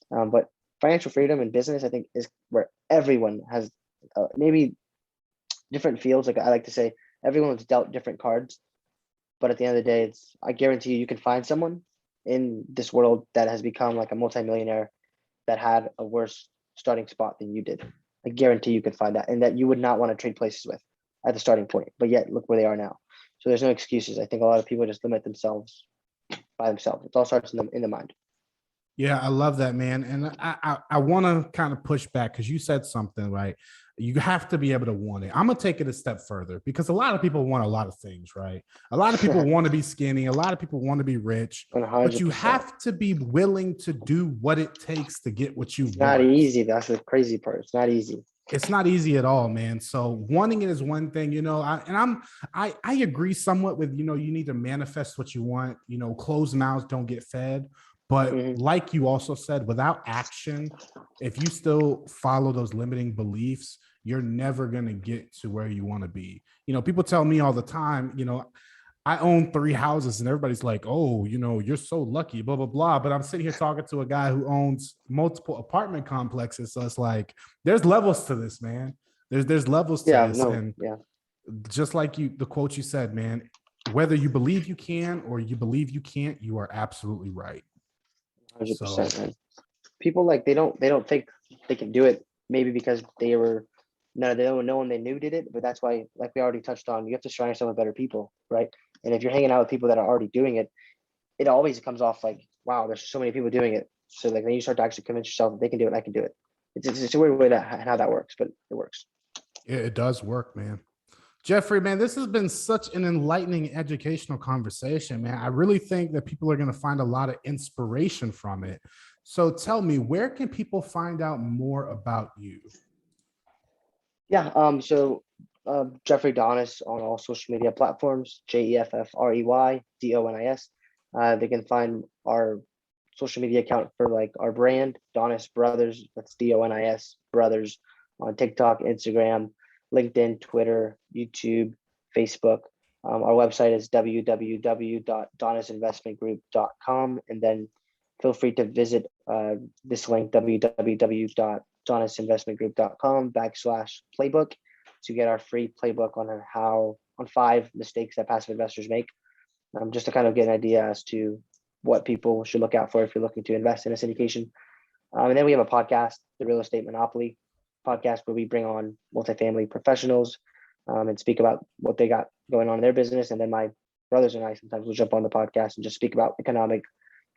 But financial freedom in business, I think, is where everyone has maybe different fields. Like I like to say, everyone's dealt different cards, but at the end of the day, I guarantee you can find someone in this world that has become like a multimillionaire that had a worse starting spot than you did. I guarantee you could find that, and that you would not want to trade places with at the starting point, but yet look where they are now. So there's no excuses. I think a lot of people just limit themselves by themselves. It all starts in the mind. Yeah, I love that, man. And I want to kind of push back, because you said something, right? You have to be able to want it. I'm going to take it a step further because a lot of people want a lot of things, right? A lot of people want to be skinny. A lot of people want to be rich, 100%. but you have to be willing to do what it takes to get what you It's want. not easy. That's the crazy part. It's not easy. It's not easy at all, man. So wanting it is one thing, you know, I agree somewhat with, you know, you need to manifest what you want, you know, closed mouths don't get fed. But like you also said, without action, if you still follow those limiting beliefs, you're never going to get to where you want to be. You know, people tell me all the time, you know, I own 3 houses and everybody's like, oh, you know, you're so lucky, blah, blah, blah. But I'm sitting here talking to a guy who owns multiple apartment complexes. So it's like, there's levels to this, man. There's levels to this. And just like the quote you said, man, whether you believe you can or you believe you can't, you are absolutely right. 100%. Man. People like, they don't think they can do it. Maybe because they don't know when they knew did it, but that's why, like we already touched on, you have to surround yourself with better people, right? And if you're hanging out with people that are already doing it, it always comes off like, wow, there's so many people doing it. So like then you start to actually convince yourself that they can do it, I can do it. It's a weird way how that works, but it works. It does work, man. Jeffrey, man, this has been such an enlightening educational conversation, man. I really think that people are going to find a lot of inspiration from it. So tell me, where can people find out more about you? Yeah. Jeffery Donis on all social media platforms, JEFFREYDONIS. They can find our social media account for like our brand, Donis Brothers. That's DONIS Brothers on TikTok, Instagram, LinkedIn, Twitter, YouTube, Facebook. Our website is www.donisinvestmentgroup.com. And then feel free to visit this link, www.donisinvestmentgroup.com/playbook to get our free playbook on 5 mistakes that passive investors make. Just to kind of get an idea as to what people should look out for if you're looking to invest in a syndication. And then we have a podcast, the Real Estate Monopoly podcast, where we bring on multifamily professionals and speak about what they got going on in their business. And then my brothers and I sometimes will jump on the podcast and just speak about economic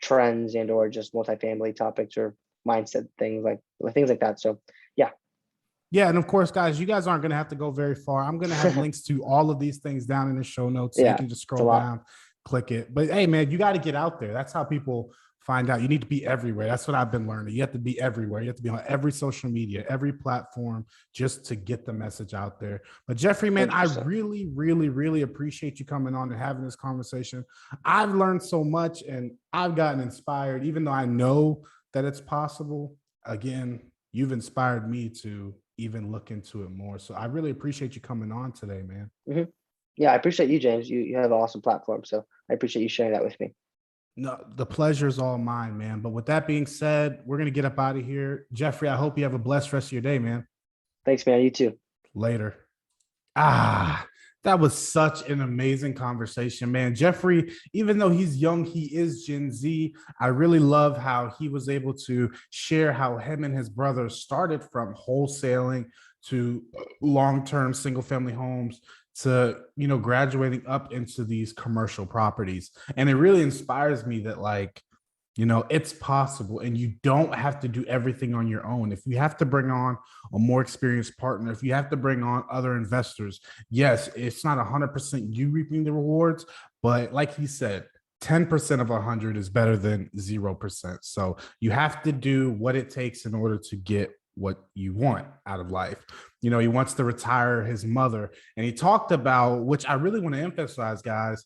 trends and or just multifamily topics or mindset things like that. So yeah, and of course, guys, you guys aren't going to have to go very far. I'm going to have links to all of these things down in the show notes, so you can just scroll down, click it. But hey, man, you got to get out there. That's how people find out. You need to be everywhere. That's what I've been learning. You have to be everywhere. You have to be on every social media, every platform, just to get the message out there. But Jeffrey, man, 100%. I really, really, really appreciate you coming on and having this conversation. I've learned so much and I've gotten inspired, even though I know that it's possible. Again, you've inspired me to even look into it more. So I really appreciate you coming on today, man. Yeah, I appreciate you, James. You have an awesome platform. So I appreciate you sharing that with me. No, the pleasure is all mine, man. But with that being said, we're going to get up out of here. Jeffrey, I hope you have a blessed rest of your day, man. Thanks, man. You too. Later. That was such an amazing conversation, man. Jeffrey, even though he's young, he is Gen Z. I really love how he was able to share how him and his brother started from wholesaling to long-term single-family homes to, you know, graduating up into these commercial properties. And it really inspires me that, like, you know, it's possible and you don't have to do everything on your own. If you have to bring on a more experienced partner, if you have to bring on other investors, yes, it's not 100% you reaping the rewards, but like he said, 10% of 100 is better than 0%. So you have to do what it takes in order to get what you want out of life. You know, he wants to retire his mother, and he talked about, which I really want to emphasize, guys,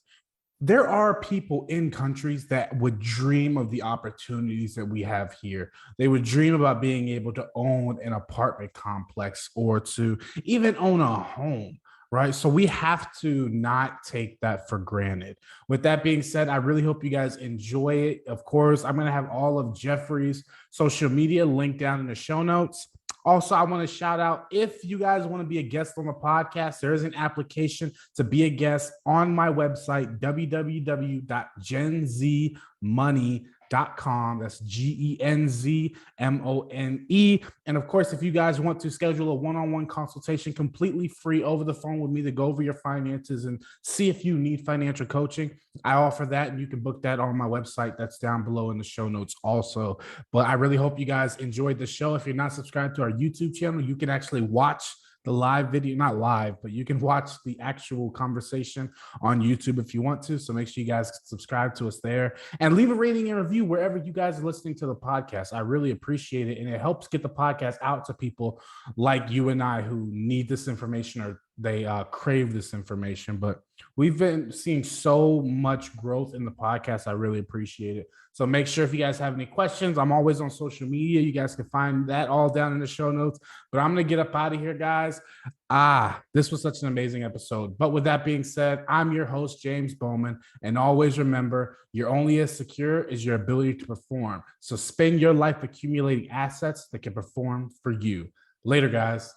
there are people in countries that would dream of the opportunities that we have here. They would dream about being able to own an apartment complex or to even own a home, right? So we have to not take that for granted. With that being said, I really hope you guys enjoy it. Of course, I'm going to have all of Jeffrey's social media linked down in the show notes. Also, I want to shout out, if you guys want to be a guest on the podcast, there is an application to be a guest on my website, www.genzmoney.com. That's GENZMONE. And of course, if you guys want to schedule a one-on-one consultation completely free over the phone with me to go over your finances and see if you need financial coaching, I offer that, and you can book that on my website. That's down below in the show notes also. But I really hope you guys enjoyed the show. If you're not subscribed to our YouTube channel, you can actually watch the live video, not live, but you can watch the actual conversation on YouTube if you want to. So make sure you guys subscribe to us there and leave a rating and review wherever you guys are listening to the podcast. I really appreciate it. And it helps get the podcast out to people like you and I who need this information or they crave this information. But we've been seeing so much growth in the podcast. I really appreciate it. So make sure if you guys have any questions, I'm always on social media. You guys can find that all down in the show notes. But I'm going to get up out of here, guys. This was such an amazing episode. But with that being said, I'm your host, James Bowman. And always remember, you're only as secure as your ability to perform. So spend your life accumulating assets that can perform for you. Later, guys.